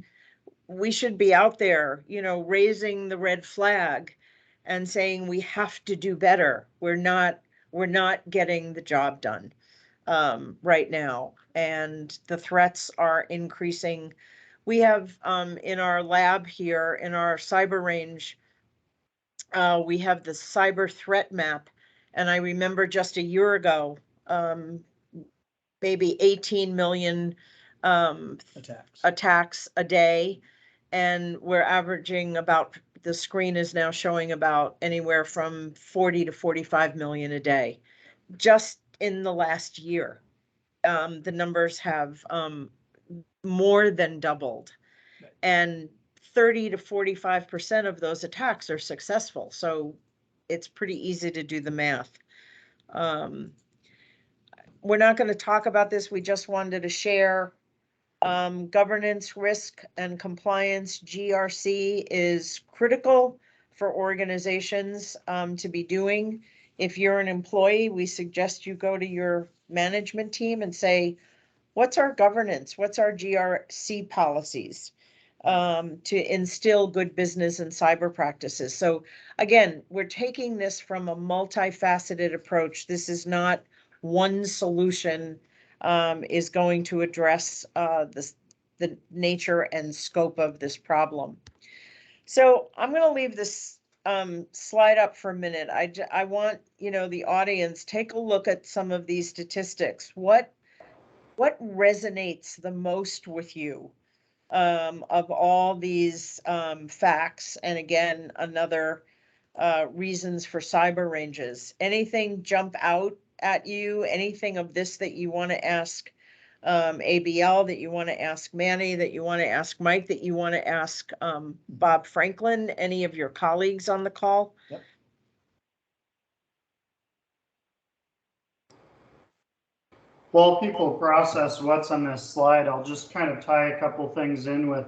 We should be out there, raising the red flag and saying we have to do better. We're not getting the job done right now, and the threats are increasing. We have in our lab here, in our cyber range, we have the cyber threat map. And I remember just a year ago, maybe 18 million attacks a day. And we're averaging about, the screen is now showing about anywhere from 40 to 45 million a day. Just in the last year, the numbers have more than doubled. And 30 to 45% of those attacks are successful. So it's pretty easy to do the math. We're not going to talk about this. We just wanted to share. Governance, risk, and compliance, GRC, is critical for organizations to be doing. If you're an employee, we suggest you go to your management team and say, what's our governance? What's our GRC policies to instill good business and cyber practices? So again, we're taking this from a multifaceted approach. This is not one solution is going to address the nature and scope of this problem. So I'm going to leave this slide up for a minute. I want, the audience, take a look at some of these statistics. What resonates the most with you of all these facts? And again, another reasons for cyber ranges. Anything jump out at you? Anything of this that you want to ask ABL, that you want to ask Manny, that you want to ask Mike, that you want to ask Bob Franklin, any of your colleagues on the call? Yep. While people process what's on this slide, I'll just kind of tie a couple things in with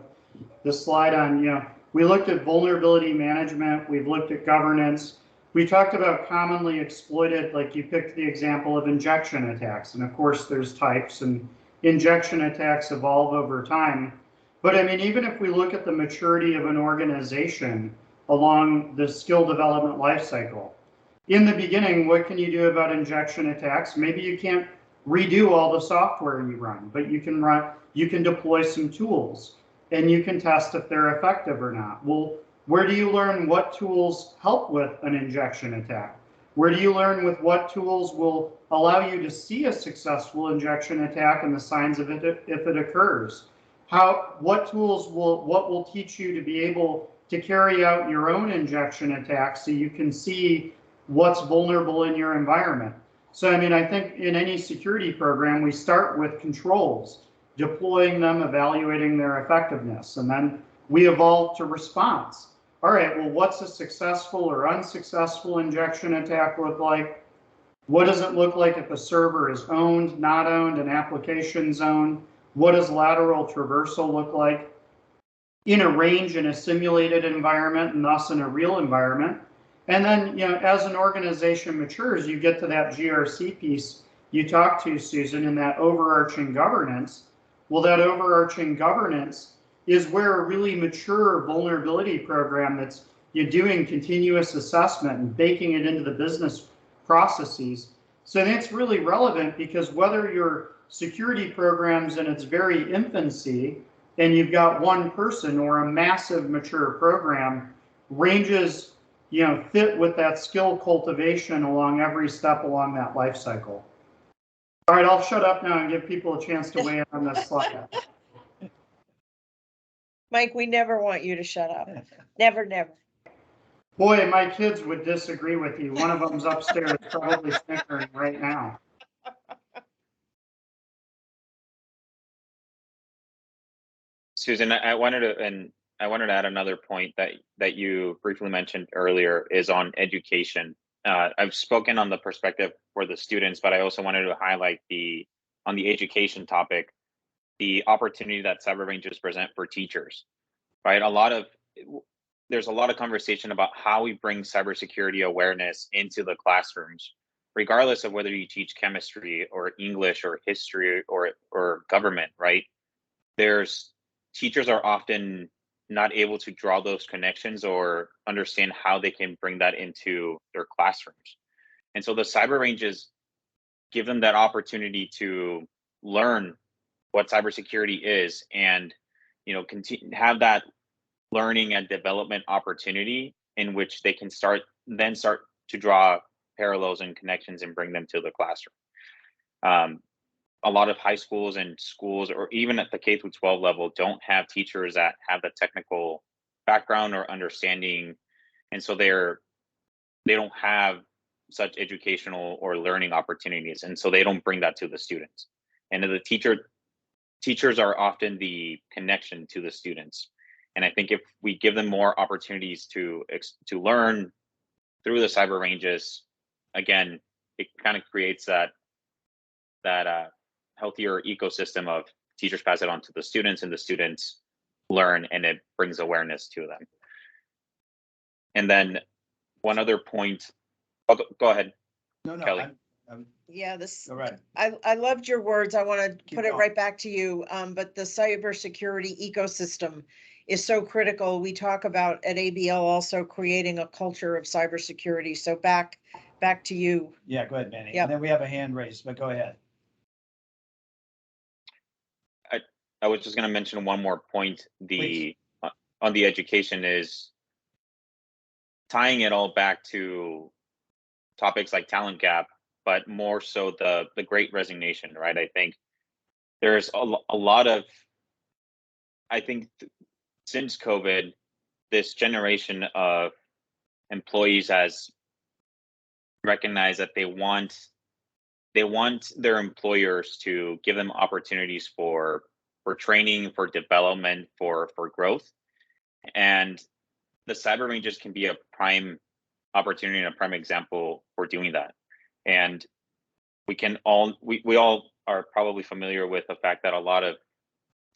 the slide on, we looked at vulnerability management, we've looked at governance, we talked about commonly exploited, like you picked the example of injection attacks, and of course there's types, and injection attacks evolve over time. But I mean, even if we look at the maturity of an organization along the skill development lifecycle, in the beginning, what can you do about injection attacks? Maybe you can't redo all the software you run, but you can deploy some tools and you can test if they're effective or not. Well, where do you learn what tools help with an injection attack? Where do you learn with what tools will allow you to see a successful injection attack and the signs of it if it occurs? What tools will teach you to be able to carry out your own injection attack so you can see what's vulnerable in your environment? So, I mean, I think in any security program, we start with controls, deploying them, evaluating their effectiveness, and then we evolve to response. All right, well, what's a successful or unsuccessful injection attack look like? What does it look like if a server is owned, not owned, an application's owned? What does lateral traversal look like in a range, in a simulated environment, and thus in a real environment? And then, as an organization matures, you get to that GRC piece you talked to, Susan, in that overarching governance. Well, that overarching governance is where a really mature vulnerability program that's doing continuous assessment and baking it into the business processes. So that's really relevant, because whether your security program's in its very infancy and you've got one person, or a massive mature program, ranges fit with that skill cultivation along every step along that life cycle. All right, I'll shut up now and give people a chance to weigh in on this slide. Mike, we never want you to shut up. Never, never. Boy, my kids would disagree with you. One of them's upstairs probably snickering right now. Susan, I wanted to add another point that you briefly mentioned earlier, is on education. I've spoken on the perspective for the students, but I also wanted to highlight on the education topic, the opportunity that cyber ranges present for teachers, right? There's a lot of conversation about how we bring cybersecurity awareness into the classrooms, regardless of whether you teach chemistry or English or history or government, right? Teachers are often not able to draw those connections or understand how they can bring that into their classrooms. And so the cyber ranges give them that opportunity to learn what cybersecurity is, and have that learning and development opportunity in which they can start to draw parallels and connections and bring them to the classroom. A lot of high schools and schools, or even at the K through 12 level, don't have teachers that have the technical background or understanding, and so they don't have such educational or learning opportunities, and so they don't bring that to the students. And the teachers are often the connection to the students. And I think if we give them more opportunities to learn through the cyber ranges, again, it kind of creates that healthier ecosystem of teachers pass it on to the students and the students learn, and it brings awareness to them. And then one other point, go ahead. No, Kelly. Yeah, this, Go right. I loved your words. I want to Keep put it going. right back to you. But the cybersecurity ecosystem is so critical. We talk about at ABL also creating a culture of cybersecurity. So back to you. Yeah, go ahead, Manny. Yep. And then we have a hand raised, but go ahead. I was just going to mention one more point. On the education is tying it all back to topics like talent gap, but more so the Great Resignation, right? I think there's a lot of, I think since COVID, this generation of employees has recognized that they want their employers to give them opportunities for training, for development, for growth. And the cyber ranges can be a prime opportunity and a prime example for doing that. And we all are probably familiar with the fact that a lot of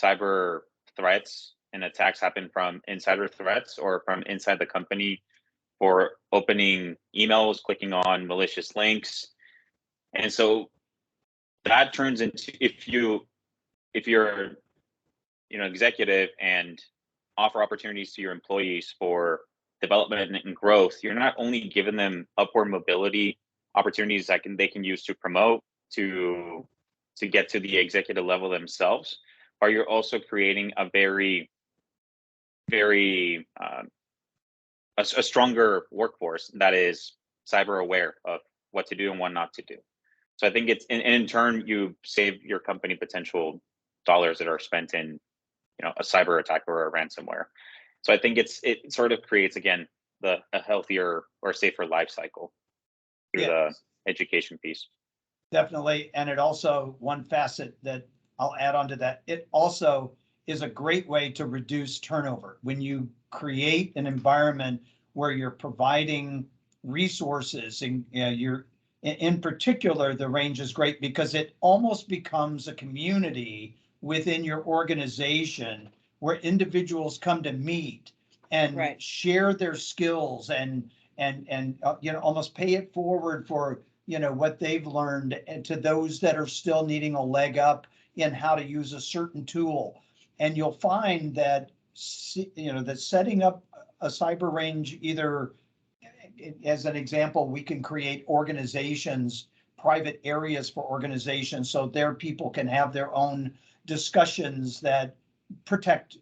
cyber threats and attacks happen from insider threats or from inside the company for opening emails, clicking on malicious links. And so that turns into, if you're executive and offer opportunities to your employees for development and growth, you're not only giving them upward mobility opportunities that they can use to promote, to get to the executive level themselves, but you're also creating a very a stronger workforce that is cyber aware of what to do and what not to do. So I think it's in turn you save your company potential dollars that are spent in a cyber attack or a ransomware. So I think it sort of creates again a healthier or safer life cycle through the education piece. Definitely. And it also, one facet that I'll add on to that, it also is a great way to reduce turnover. When you create an environment where you're providing resources and you're, in particular, the range is great because it almost becomes a community within your organization where individuals come to meet and share their skills and almost pay it forward for what they've learned, and to those that are still needing a leg up in how to use a certain tool. And you'll find that that setting up a cyber range, either as an example, we can create organizations, private areas for organizations, so their people can have their own discussions that protect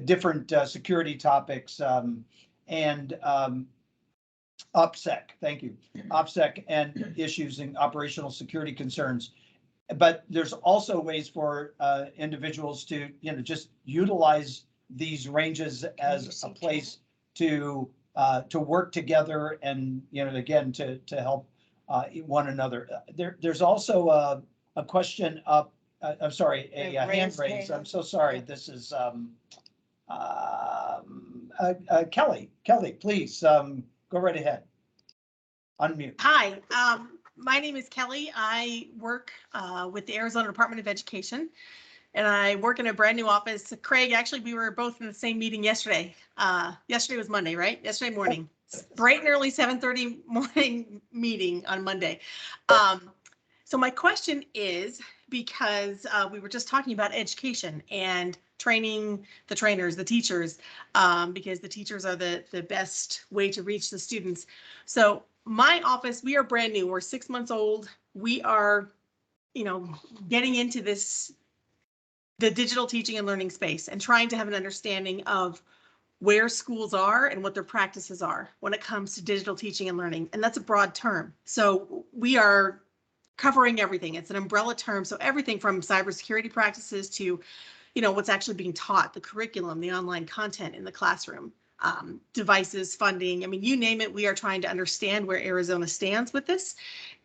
different security topics and OPSEC, thank you, OPSEC and issues and operational security concerns. But there's also ways for individuals to just utilize these ranges as a place to work together and again to help one another. There's also a question up. I'm sorry, a hand raised. I'm so sorry. This is Kelly. Kelly, please go right ahead. Unmute. Hi, my name is Kelly. I work with the Arizona Department of Education, and I work in a brand new office. Craig, actually, we were both in the same meeting yesterday. Yesterday was Monday, right? Yesterday morning, bright and early 7:30 morning meeting on Monday. So my question is, because we were just talking about education and training the trainers, the teachers, because the teachers are the best way to reach the students. So my office, we are brand new. We're 6 months old. We are, getting into the digital teaching and learning space and trying to have an understanding of where schools are and what their practices are when it comes to digital teaching and learning. And that's a broad term. So we are covering everything. It's an umbrella term. So everything from cybersecurity practices to, what's actually being taught, the curriculum, the online content in the classroom, devices, funding. I mean, you name it, we are trying to understand where Arizona stands with this,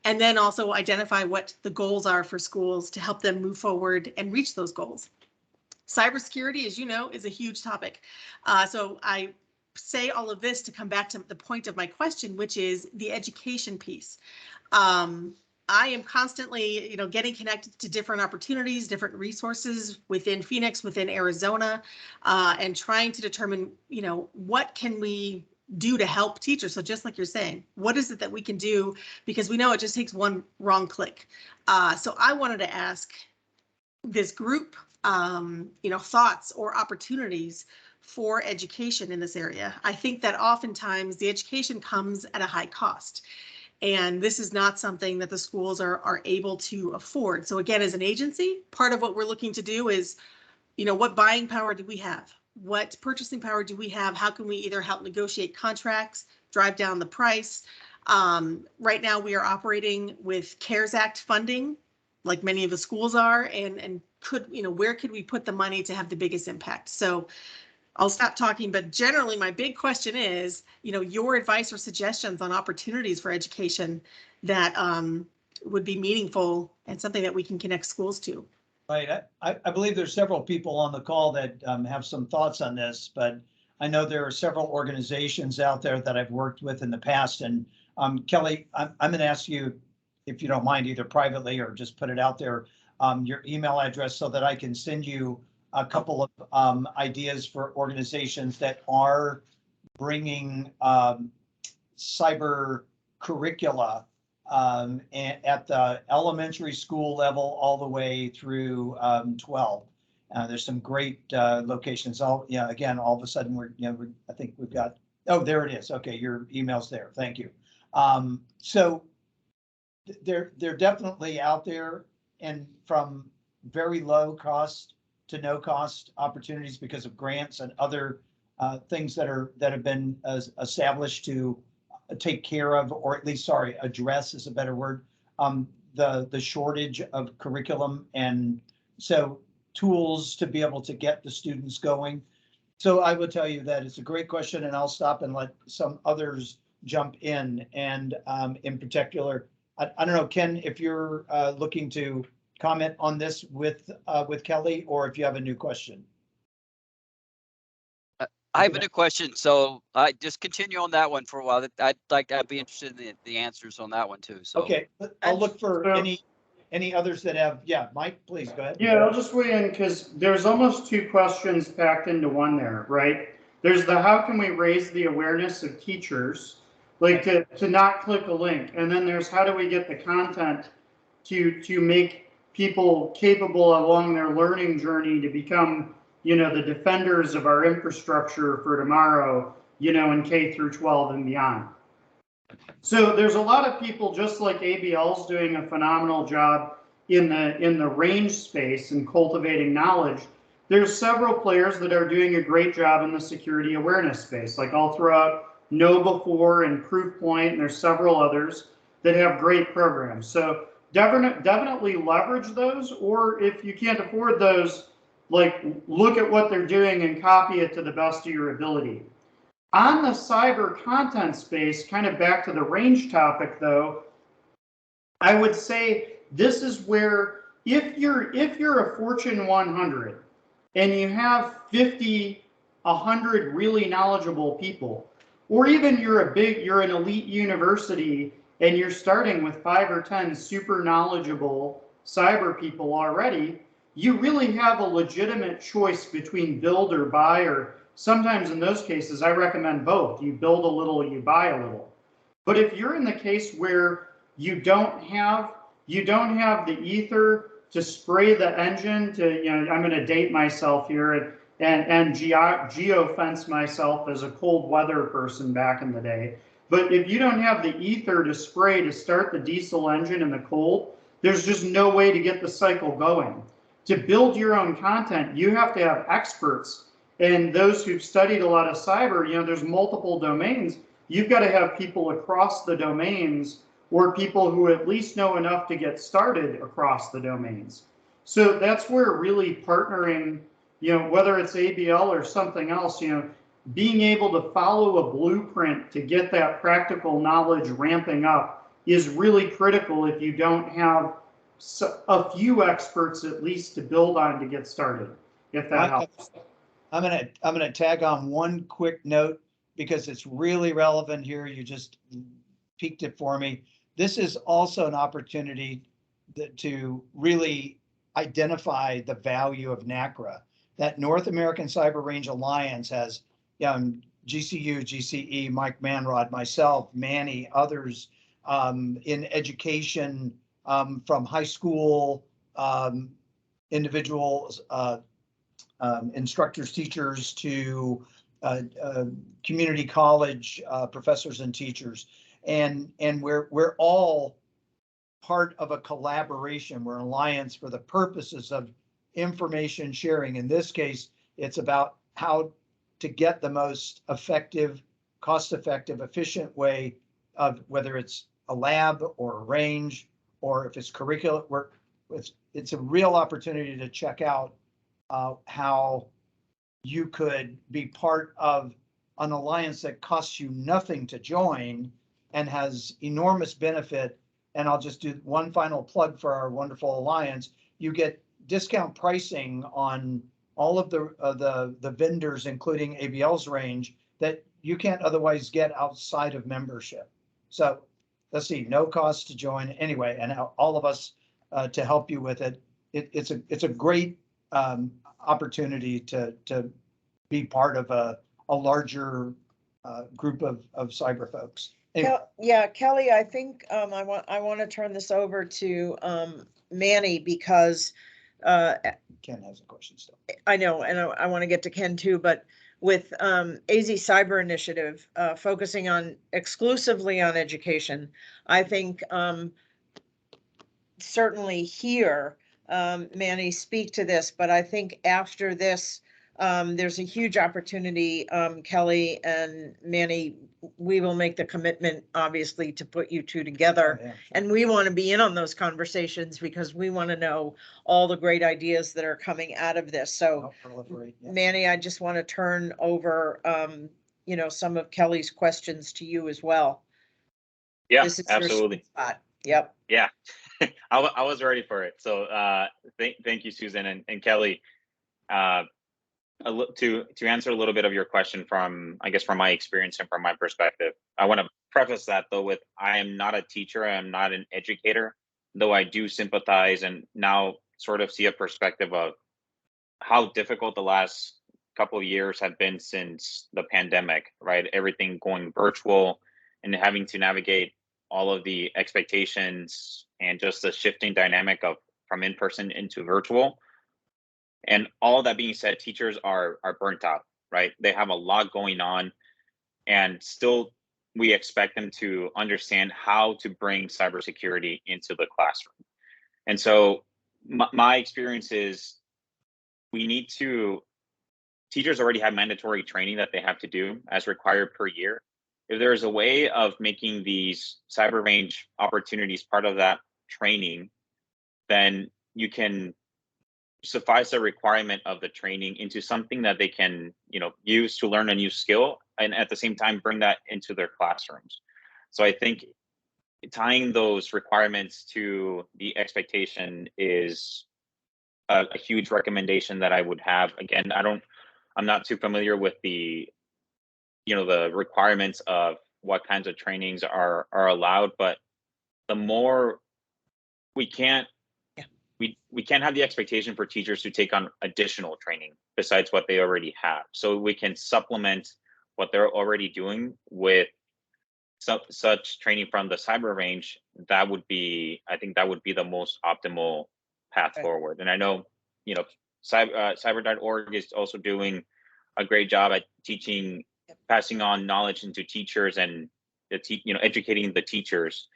and then also identify what the goals are for schools to help them move forward and reach those goals. Cybersecurity, as you know, is a huge topic. So I say all of this to come back to the point of my question, which is the education piece. I am constantly, getting connected to different opportunities, different resources within Phoenix, within Arizona, and trying to determine, what can we do to help teachers. So just like you're saying, what is it that we can do? Because we know it just takes one wrong click. So I wanted to ask this group, thoughts or opportunities for education in this area. I think that oftentimes the education comes at a high cost. And this is not something that the schools are able to afford. So again, as an agency, part of what we're looking to do is, what buying power do we have? What purchasing power do we have? How can we either help negotiate contracts, drive down the price? Right now, we are operating with CARES Act funding, like many of the schools are, and where could we put the money to have the biggest impact? So I'll stop talking, but generally my big question is, your advice or suggestions on opportunities for education that would be meaningful and something that we can connect schools to. Right. I believe there's several people on the call that have some thoughts on this, but I know there are several organizations out there that I've worked with in the past. And Kelly, I'm going to ask you, if you don't mind, either privately or just put it out there, your email address so that I can send you a couple of ideas for organizations that are bringing cyber curricula at the elementary school level all the way through 12. There's some great locations. Again, all of a sudden I think we've got, oh, there it is. Okay, your email's there. Thank you. So they're definitely out there, and from very low cost to no cost opportunities because of grants and other things that have been established to take care of, or at least, address is a better word, the shortage of curriculum, and so tools to be able to get the students going. So I will tell you that it's a great question, and I'll stop and let some others jump in. And in particular, I don't know, Ken, if you're looking to comment on this with Kelly, or if you have a new question. I have a new question, so I just continue on that one for a while. I'd be interested in the answers on that one too. So okay, I'll look for any others that have. Yeah, Mike, please go ahead. Yeah, I'll just weigh in because there's almost two questions packed into one there, right? There's the how can we raise the awareness of teachers, like to not click a link, and then there's how do we get the content to make people capable along their learning journey to become, the defenders of our infrastructure for tomorrow, in K through 12 and beyond. So there's a lot of people, just like ABL's doing a phenomenal job in the range space and cultivating knowledge. There's several players that are doing a great job in the security awareness space. Like I'll throw out KnowBe4 and Proofpoint, and there's several others that have great programs. So definitely leverage those, or if you can't afford those, like look at what they're doing and copy it to the best of your ability. On the cyber content space, kind of back to the range topic though, I would say this is where if you're a Fortune 100 and you have 50, 100 really knowledgeable people, or even you're an elite university and you're starting with 5 or 10 super knowledgeable cyber people already, you really have a legitimate choice between build or buy, or sometimes in those cases, I recommend both. You build a little, you buy a little. But if you're in the case where you don't have the ether to spray the engine to, I'm going to date myself here and geofence myself as a cold weather person back in the day. But if you don't have the ether to spray to start the diesel engine in the cold, there's just no way to get the cycle going. To build your own content, you have to have experts. And those who've studied a lot of cyber, there's multiple domains. You've got to have people across the domains, or people who at least know enough to get started across the domains. So that's where really partnering, whether it's ABL or something else, being able to follow a blueprint to get that practical knowledge ramping up is really critical if you don't have a few experts at least to build on to get started, if that helps. I'm gonna tag on one quick note. because it's really relevant here. You just piqued it for me. This is also an opportunity to really identify the value of NACRA. That North American Cyber Range Alliance has GCU, GCE, Mike Manrod, myself, Manny, others in education, from high school individuals, instructors, teachers, to community college professors and teachers, and we're all part of a collaboration. We're an alliance for the purposes of information sharing. In this case, it's about how to get the most effective, cost-effective, efficient way of whether it's a lab or a range, or if it's curriculum work. It's a real opportunity to check out how you could be part of an alliance that costs you nothing to join and has enormous benefit. And I'll just do one final plug for our wonderful alliance. You get discount pricing on all of the vendors, including ABL's range, that you can't otherwise get outside of membership. So let's see, no cost to join anyway, and all of us to help you with it. It's a great opportunity to be part of a larger group of cyber folks. Anyway. Yeah, Kelly, I think I want to turn this over to Manny, because Ken has a question still. I know, and I want to get to Ken too, but with AZ Cyber Initiative focusing on exclusively on education, I think certainly here, Manny, speak to this, but I think after this, there's a huge opportunity, Kelly and Manny, we will make the commitment, obviously, to put you two together. Oh, yeah, sure. And we want to be in on those conversations because we want to know all the great ideas that are coming out of this. So Proliferate, yeah. Manny, I just want to turn over, some of Kelly's questions to you as well. Yeah, This is your absolutely. sweet spot. Yep. Yeah, I was ready for it. So thank you, Susan and Kelly. To answer a little bit of your question from my experience and from my perspective, I want to preface that though with I am not a teacher, I am not an educator, though I do sympathize and now sort of see a perspective of how difficult the last couple of years have been since the pandemic, right? Everything going virtual and having to navigate all of the expectations and just the shifting dynamic of from in-person into virtual. And all that being said, teachers are burnt out, right? They have a lot going on, and still we expect them to understand how to bring cybersecurity into the classroom. And so my experience is teachers already have mandatory training that they have to do as required per year. If there is a way of making these cyber range opportunities part of that training, then you can suffice a requirement of the training into something that they can, use to learn a new skill, and at the same time bring that into their classrooms. So I think tying those requirements to the expectation is a huge recommendation that I would have. Again, I'm not too familiar with the requirements of what kinds of trainings are allowed, but the more we can't have the expectation for teachers to take on additional training besides what they already have. So we can supplement what they're already doing with such training from the cyber range. I think that would be the most optimal path forward. And I know, cyber.org is also doing a great job at teaching, passing on knowledge into teachers and educating the teachers.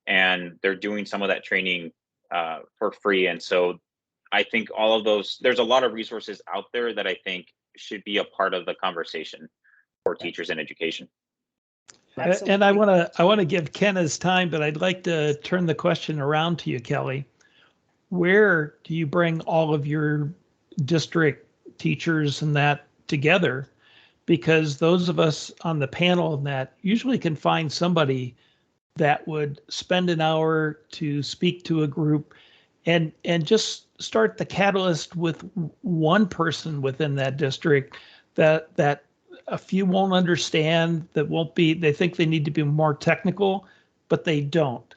And they're doing some of that training for free. And so I think all of those, there's a lot of resources out there that I think should be a part of the conversation for teachers in education. Absolutely. And I want to give Ken his time, but I'd like to turn the question around to you, Kelly. Where do you bring all of your district teachers and that together? Because those of us on the panel and that usually can find somebody that would spend an hour to speak to a group and just start the catalyst with one person within that district that a few won't understand, that won't be, they think they need to be more technical, but they don't.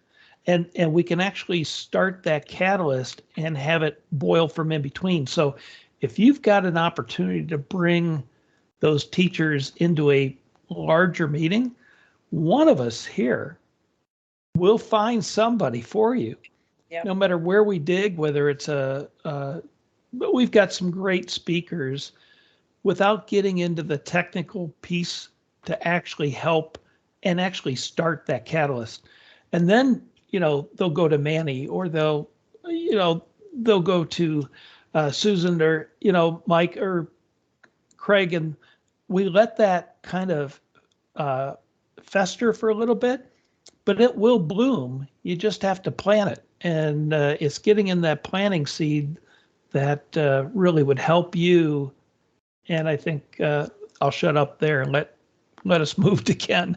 And we can actually start that catalyst and have it boil from in between. So if you've got an opportunity to bring those teachers into a larger meeting, one of us here will find somebody for you. Yep. No matter where we dig, whether it's but we've got some great speakers without getting into the technical piece to actually help and actually start that catalyst. And then, they'll go to Manny, or they'll go to Susan, or, Mike or Craig, and we let that kind of fester for a little bit, but it will bloom. You just have to plant it. And it's getting in that planting seed that really would help you. And I think I'll shut up there and let us move to Ken.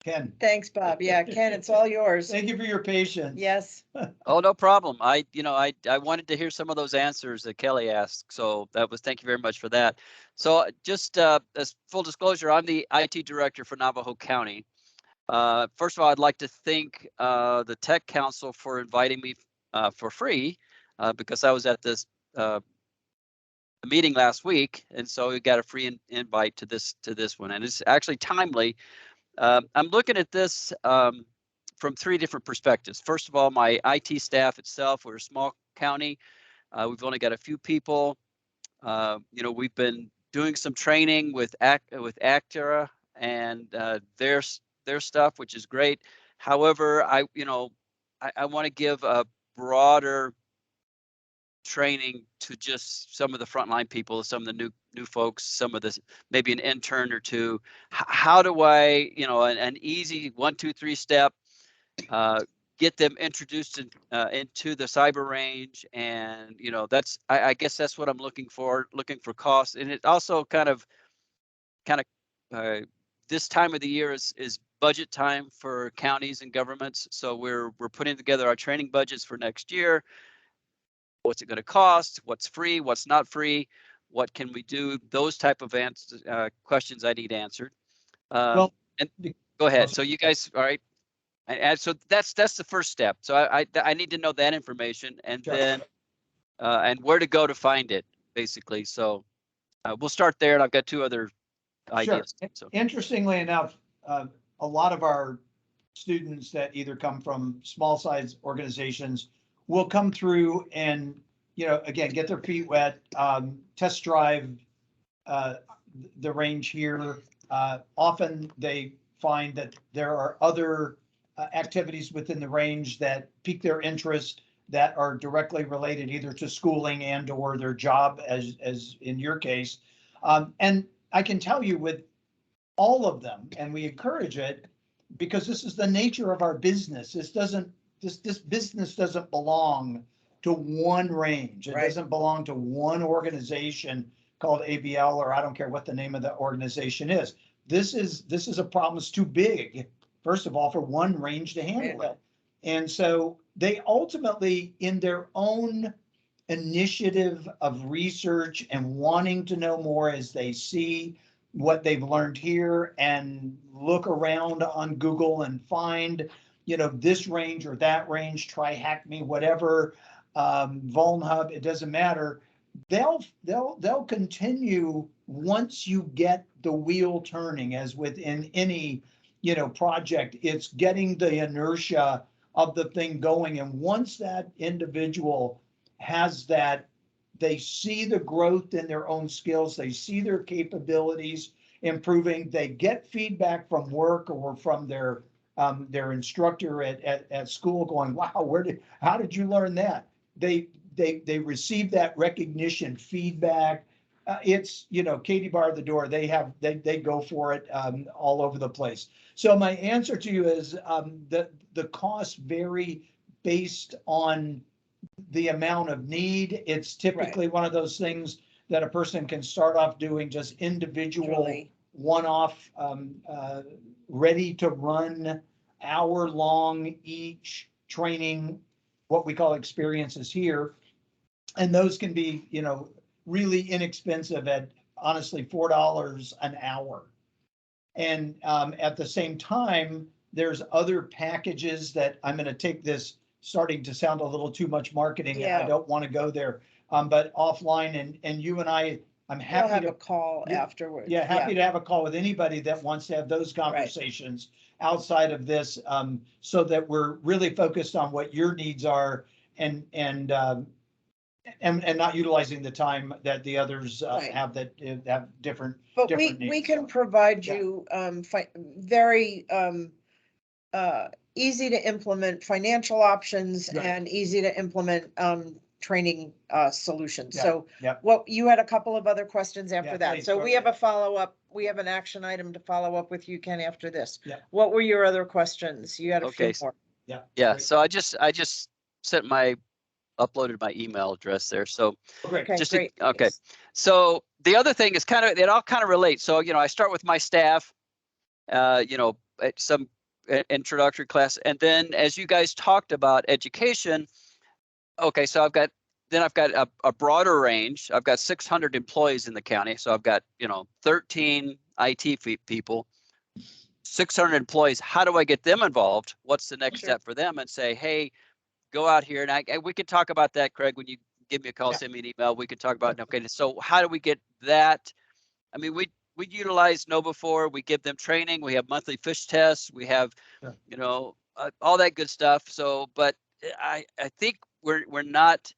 Ken, Thanks, Bob. Yeah, Ken, it's all yours. thank you for your patience. Yes. Oh, no problem. I wanted to hear some of those answers that Kelly asked. So thank you very much for that. So just as full disclosure, I'm the IT director for Navajo County. First of all, I'd like to thank the Tech Council for inviting me for free because I was at this meeting last week, and so we got a free invite to this one, and it's actually timely. I'm looking at this from three different perspectives. First of all, my IT staff itself, we're a small county. We've only got a few people. We've been doing some training with Actera and their stuff, which is great. However, I want to give a broader training to just some of the frontline people, some of the new folks, some of this, maybe an intern or two. How do I, an easy 1, 2, 3 step, get them introduced into the cyber range? And that's I guess that's what I'm looking for costs. And it also kind of this time of the year is budget time for counties and governments. So we're putting together our training budgets for next year. What's it going to cost? What's free? What's not free? What can we do? Those type of questions I need answered. And go ahead. So you guys, all right. And so that's the first step. So I need to know that information, and then and where to go to find it, basically. So we'll start there, and I've got 2 other ideas. Sure. So. Interestingly enough, a lot of our students that either come from small size organizations will come through and, again, get their feet wet, test drive the range here. Often they find that there are other activities within the range that pique their interest, that are directly related either to schooling and or their job, as in your case. And I can tell you with all of them, and we encourage it because this is the nature of our business. This business doesn't belong to one range. It doesn't belong to one organization called ABL, or I don't care what the name of the organization is. This is a problem that's too big, first of all, for one range to handle it. And so they ultimately, in their own initiative of research and wanting to know more as they see what they've learned here and look around on Google and find, this range or that range, try Hack Me, whatever, VulnHub, it doesn't matter. They'll continue once you get the wheel turning, as within any, project. It's getting the inertia of the thing going. And once that individual has that, they see the growth in their own skills, they see their capabilities improving, they get feedback from work or from their instructor at school going, wow, how did you learn that? They receive that recognition, feedback. It's, Katie barred the door. They go for it all over the place. So my answer to you is the costs vary based on the amount of need. It's typically one of those things that a person can start off doing just individual one-off, ready to run, hour-long each training, what we call experiences here. And those can be, really inexpensive at honestly $4 an hour. And at the same time, there's other packages that I'm going to take this starting to sound a little too much marketing. And I Yeah. don't want to go there. But offline and you and I'm We'll happy have a to, call yeah, afterwards. yeah, happy to have a call with anybody that wants to have those conversations outside of this, so that we're really focused on what your needs are and not utilizing the time that the others Right. have that have different. But different we needs. can provide Yeah. you very easy to implement financial options Right. and easy to implement training solutions. Yeah, So yeah. what, you had a couple of other questions after Yeah, that. please, So go we have ahead. a follow-up, we have an action item to follow up with you, Ken, after this. Yeah. What were your other questions? You had a few Okay. more. Yeah. Yeah, great. so I just sent uploaded my email address there. So Great. Okay, just great. okay. Thanks. So the other thing is it all kind of relates. So, I start with my staff, at some introductory class. And then as you guys talked about education, okay, so I've got a broader range. I've got 600 employees in the county. So I've got, 13 IT people, 600 employees. How do I get them involved? What's the next Sure. step for them? And say, hey, go out here. And we can talk about that, Craig, when you give me a call, Yeah. send me an email. We can talk about, okay, so how do we get that? I mean, we utilize KnowBe4. We give them training. We have monthly fish tests. We have, Sure. all that good stuff. So, but I think we're not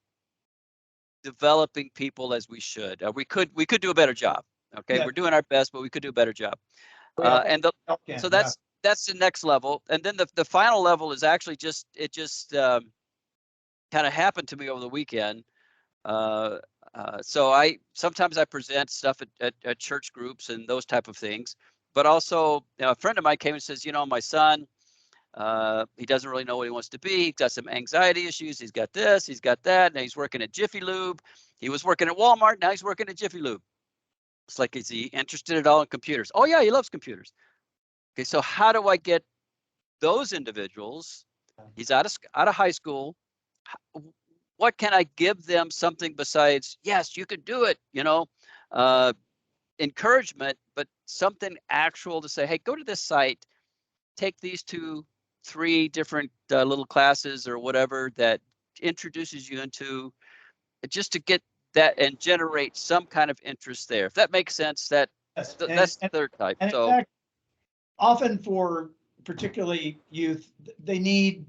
developing people as we should. We could do a better job. Okay, Yeah. we're doing our best, but we could do a better job. Yeah. So that's the next level, and then the final level is actually just kind of happened to me over the weekend. So sometimes I present stuff at church groups and those type of things, but also a friend of mine came and says, my son, he doesn't really know what he wants to be. He's got some anxiety issues. He's got this, he's got that. Now he's working at Jiffy Lube. He was working at Walmart. Now he's working at Jiffy Lube. It's like, is he interested at all in computers? Oh yeah, he loves computers. Okay, so how do I get those individuals? He's out of high school. What can I give them something besides, yes, you can do it, encouragement, but something actual to say, hey, go to this site, take these 2-3 different little classes or whatever that introduces you into, just to get that and generate some kind of interest there. If that makes sense, that's the third type. And So in fact, often for particularly youth, they need,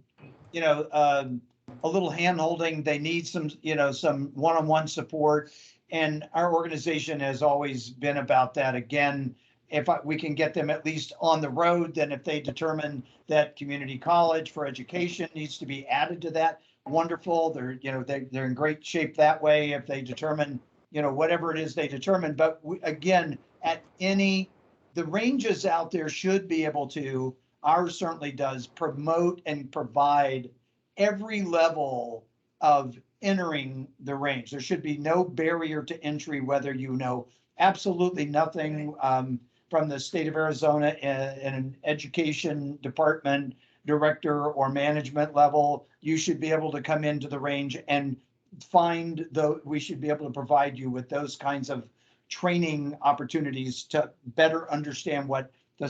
a little hand holding. They need some, some one-on-one support. And our organization has always been about that. Again, if we can get them at least on the road, then if they determine that community college for education needs to be added to that, wonderful. They're in great shape that way. If they determine, whatever it is they determine, but again, the ranges out there should be able to, ours certainly does, promote and provide every level of entering the range. There should be no barrier to entry, whether you know absolutely nothing from the state of Arizona in an education department director or management level. You should be able to come into the range and we should be able to provide you with those kinds of training opportunities to better understand what the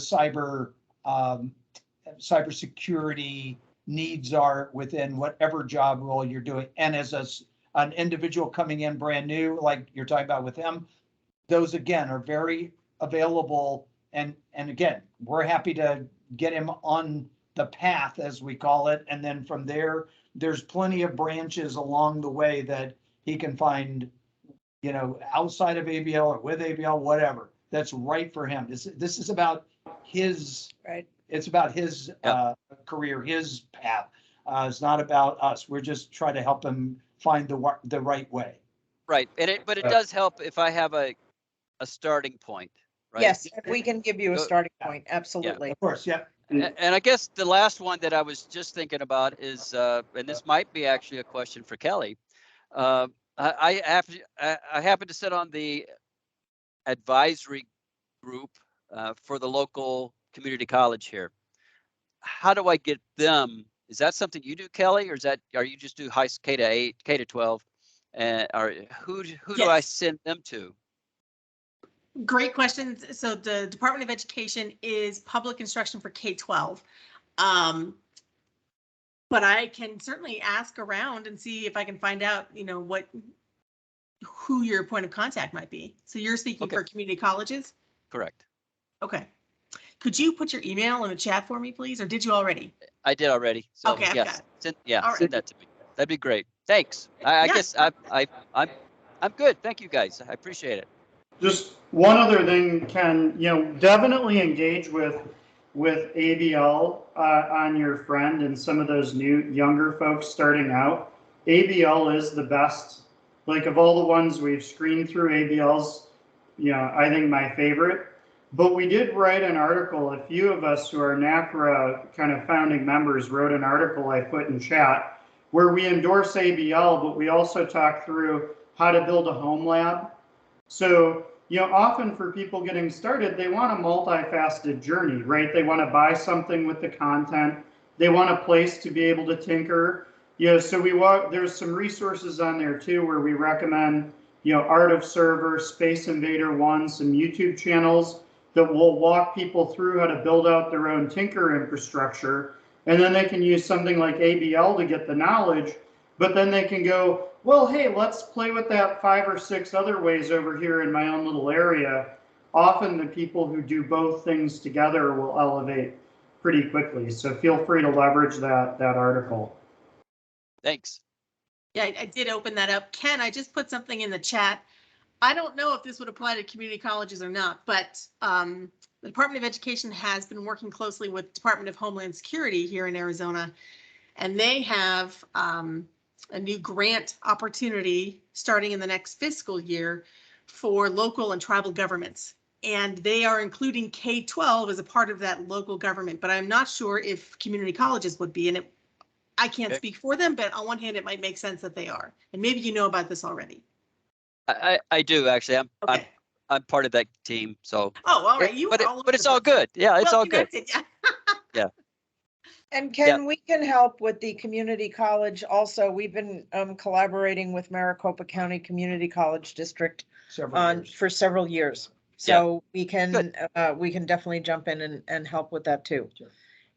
cybersecurity needs are within whatever job role you're doing. And as an individual coming in brand new, like you're talking about with him, those again are very available. And again, we're happy to get him on the path, as we call it. And then from there's plenty of branches along the way that he can find, outside of ABL or with ABL, whatever, that's right for him. This is about his, Right. It's about his career, his path. It's not about us. We're just trying to help him find the right way. right, but it does help if I have a starting point, right? Yes, if we can give you a Go- starting point, absolutely. Of course, yeah. And I guess the last one that I was just thinking about is, and this might be actually a question for Kelly. I happen to sit on the advisory group for the local community college here. How do I get them? Is that something you do, Kelly, or are you just do high K to 8, K to 12? Or who do I Yes. send them to? Great questions. So the Department of Education is public instruction for K-12. But I can certainly ask around and see if I can find out, who your point of contact might be. So you're speaking Okay. for community colleges? Correct. Okay. Could you put your email in the chat for me, please? Or did you already? I did already. So Okay, I've got yes, it. send All right. that to me. That'd be great. Thanks. I Yeah. guess I'm good. Thank you guys. I appreciate it. Just one other thing, Ken, definitely engage with ABL on your friend and some of those younger folks starting out. ABL is the best, like of all the ones we've screened through, ABL's, I think my favorite. But we did write an article, a few of us who are NACRA kind of founding members wrote an article I put in chat where we endorse ABL, but we also talk through how to build a home lab. So, often for people getting started, they want a multifaceted journey, right? They want to buy something with the content. They want a place to be able to tinker. So there's some resources on there too, where we recommend, Art of Server, Space Invader 1, some YouTube channels that will walk people through how to build out their own Tinker infrastructure. And then they can use something like ABL to get the knowledge, but then they can go, well, hey, let's play with that 5 or 6 other ways over here in my own little area. Often the people who do both things together will elevate pretty quickly. So feel free to leverage that article. Thanks. Yeah, I did open that up. Ken, I just put something in the chat. I don't know if this would apply to community colleges or not, but the Department of Education has been working closely with Department of Homeland Security here in Arizona, and they have a new grant opportunity starting in the next fiscal year for local and tribal governments. And they are including K-12 as a part of that local government, but I'm not sure if community colleges would be. And I can't Okay. speak for them, but on one hand, it might make sense that they are. And maybe you know about this already. I do actually. Okay. I'm part of that team. So. Oh, all right. You But were all over it's the all place. good. Yeah, it's Well all good. connected, yeah. And Ken, we can help with the community college. Also, we've been collaborating with Maricopa County Community College District for several years. So we can definitely jump in and help with that too. Sure.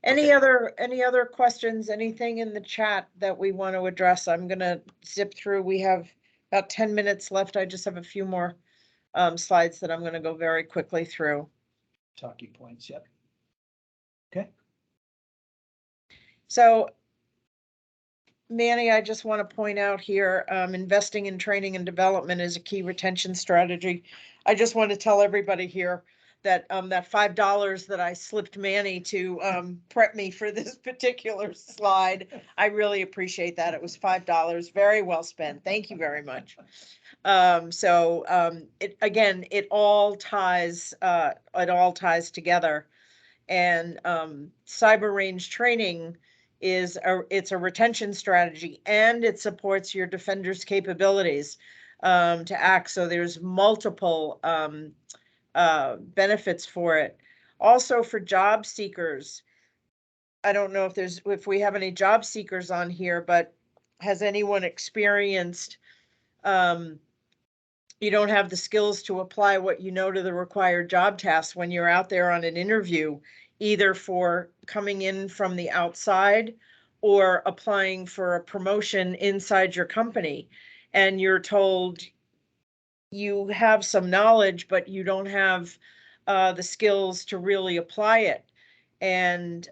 Any other questions, anything in the chat that we want to address? I'm gonna zip through. We have about 10 minutes left. I just have a few more slides that I'm gonna go very quickly through. Talking points, yep. Okay. So, Manny, I just want to point out here, investing in training and development is a key retention strategy. I just want to tell everybody here that that $5 that I slipped Manny to prep me for this particular slide, I really appreciate that. It was $5, very well spent. Thank you very much. It all ties together, and cyber range training it's a retention strategy, and it supports your defender's capabilities to act. So there's multiple benefits for it. Also for job seekers, I don't know if we have any job seekers on here, but has anyone experienced you don't have the skills to apply what you know to the required job tasks when you're out there on an interview, either for coming in from the outside or applying for a promotion inside your company, and you're told you have some knowledge, but you don't have the skills to really apply it. And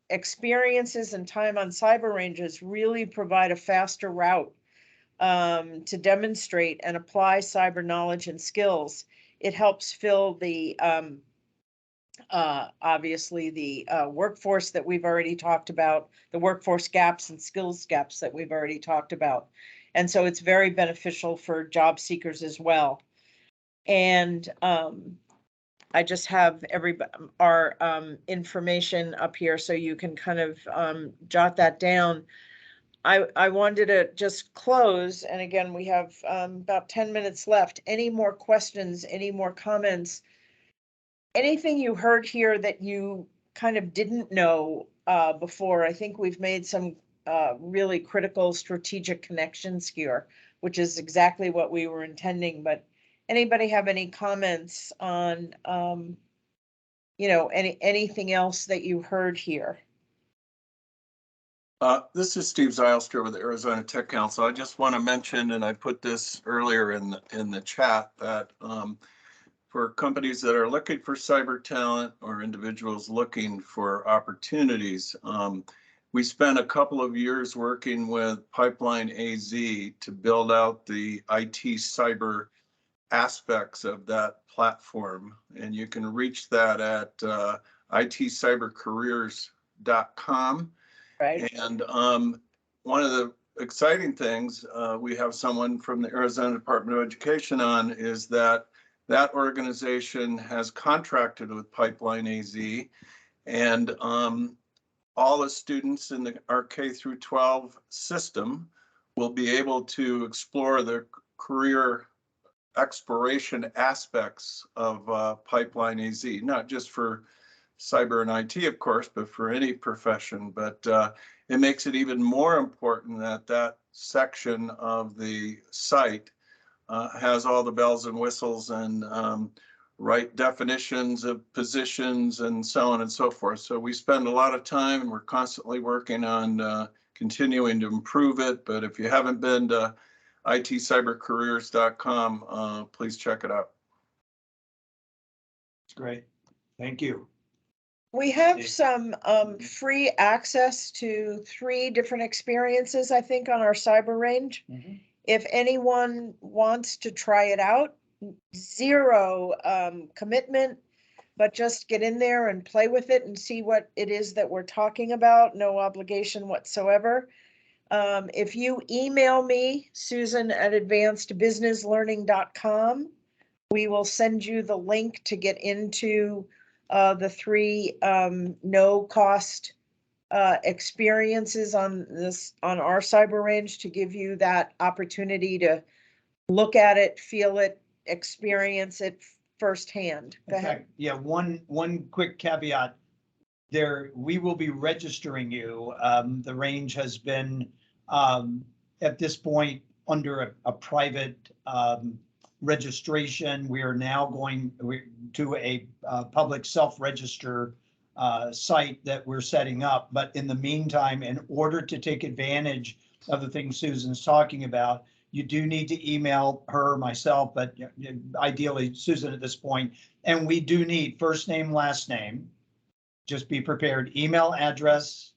experiences and time on cyber ranges really provide a faster route to demonstrate and apply cyber knowledge and skills. It helps fill the obviously the workforce that we've already talked about, the workforce gaps and skills gaps that we've already talked about. And so it's very beneficial for job seekers as well. And I just have our information up here so you can kind of jot that down. I wanted to just close, and again, we have about 10 minutes left. Any more questions, any more comments? Anything you heard here that you kind of didn't know before? I think we've made some really critical strategic connections here, which is exactly what we were intending, but anybody have any comments on, you know, anything else that you heard here? This is Steve Zylstra with the Arizona Tech Council. I just want to mention, and I put this earlier in the chat, that for companies that are looking for cyber talent or individuals looking for opportunities, we spent a couple of years working with Pipeline AZ to build out the IT cyber aspects of that platform. And you can reach that at itcybercareers.com. Right. And one of the exciting things we have someone from the Arizona Department of Education on is that organization has contracted with Pipeline AZ, and all the students in our K through 12 system will be able to explore the career exploration aspects of Pipeline AZ, not just for cyber and IT, of course, but for any profession. But it makes it even more important that that section of the site has all the bells and whistles and right definitions of positions and so on and so forth. So we spend a lot of time, and we're constantly working on continuing to improve it. But if you haven't been to itcybercareers.com, please check it out. It's great. Thank you. We have some free access to 3 different experiences, I think, on our cyber range. If anyone wants to try it out, 0 commitment, but just get in there and play with it and see what it is that we're talking about. No obligation whatsoever. If you email me, Susan@advancedbusinesslearning.com, we will send you the link to get into the 3 no cost experiences on our cyber range, to give you that opportunity to look at it, feel it, experience it firsthand. Go In ahead. fact, yeah, one quick caveat. There, we will be registering you. The range has been at this point under a private registration. We are now going to a public self-register site that we're setting up. But in the meantime, in order to take advantage of the things Susan's talking about, you do need to email her or myself, but ideally Susan at this point. And we do need first name, last name. Just be prepared, email address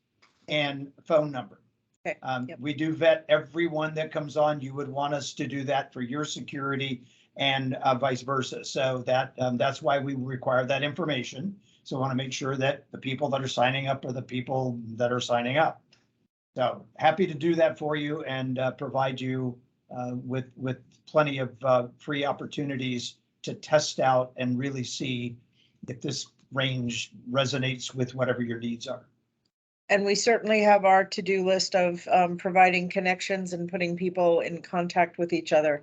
and phone number. Okay. Yep. We do vet everyone that comes on. You would want us to do that for your security and vice versa. So that's why we require that information. So I want to make sure that the people that are signing up are the people that are signing up. So happy to do that for you and provide you with plenty of free opportunities to test out and really see if this range resonates with whatever your needs are. And we certainly have our to-do list of providing connections and putting people in contact with each other.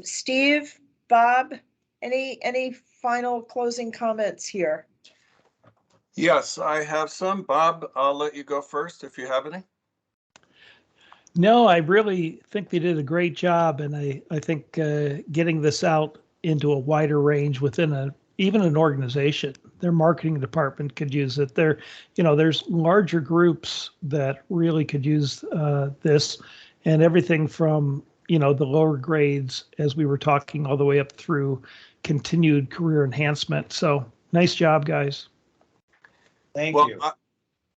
Steve, Bob, any final closing comments here? Yes, I have some. Bob, I'll let you go first if you have any. No, I really think they did a great job, and I think getting this out into a wider range within even an organization, their marketing department could use it. There's larger groups that really could use this, and everything from the lower grades, as we were talking, all the way up through continued career enhancement. So nice job, guys. Thank you.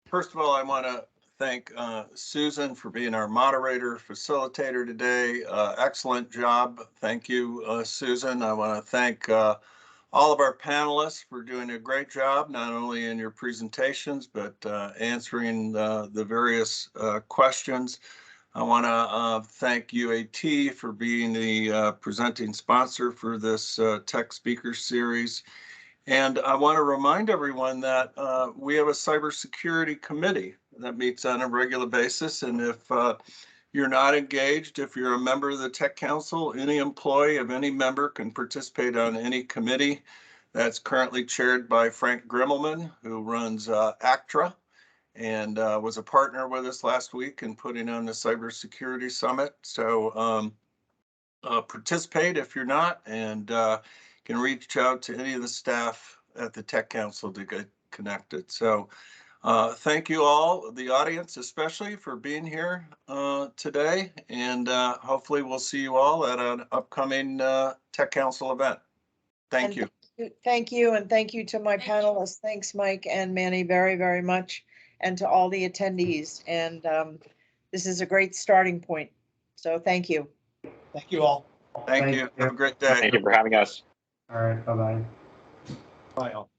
First of all, I want to thank Susan for being our moderator, facilitator today. Excellent job. Thank you, Susan. I want to thank all of our panelists for doing a great job, not only in your presentations, but answering the various questions. I want to thank UAT for being the presenting sponsor for this Tech Speaker Series. And I want to remind everyone that we have a cybersecurity committee that meets on a regular basis. And if you're not engaged, if you're a member of the Tech Council, any employee of any member can participate on any committee. That's currently chaired by Frank Grimmelman, who runs ACTRA and was a partner with us last week in putting on the Cybersecurity Summit. So participate if you're not, and can reach out to any of the staff at the Tech Council to get connected. So thank you all, the audience especially, for being here today, and hopefully we'll see you all at an upcoming Tech Council event. Thank you. Thank you, and thank you to my Thank you. panelists. Thanks, Mike and Manny, very, very much, and to all the attendees. And this is a great starting point. So thank you. Thank you all. Thank you. Have a great day. Thank you for having us. All right, bye-bye. Bye all.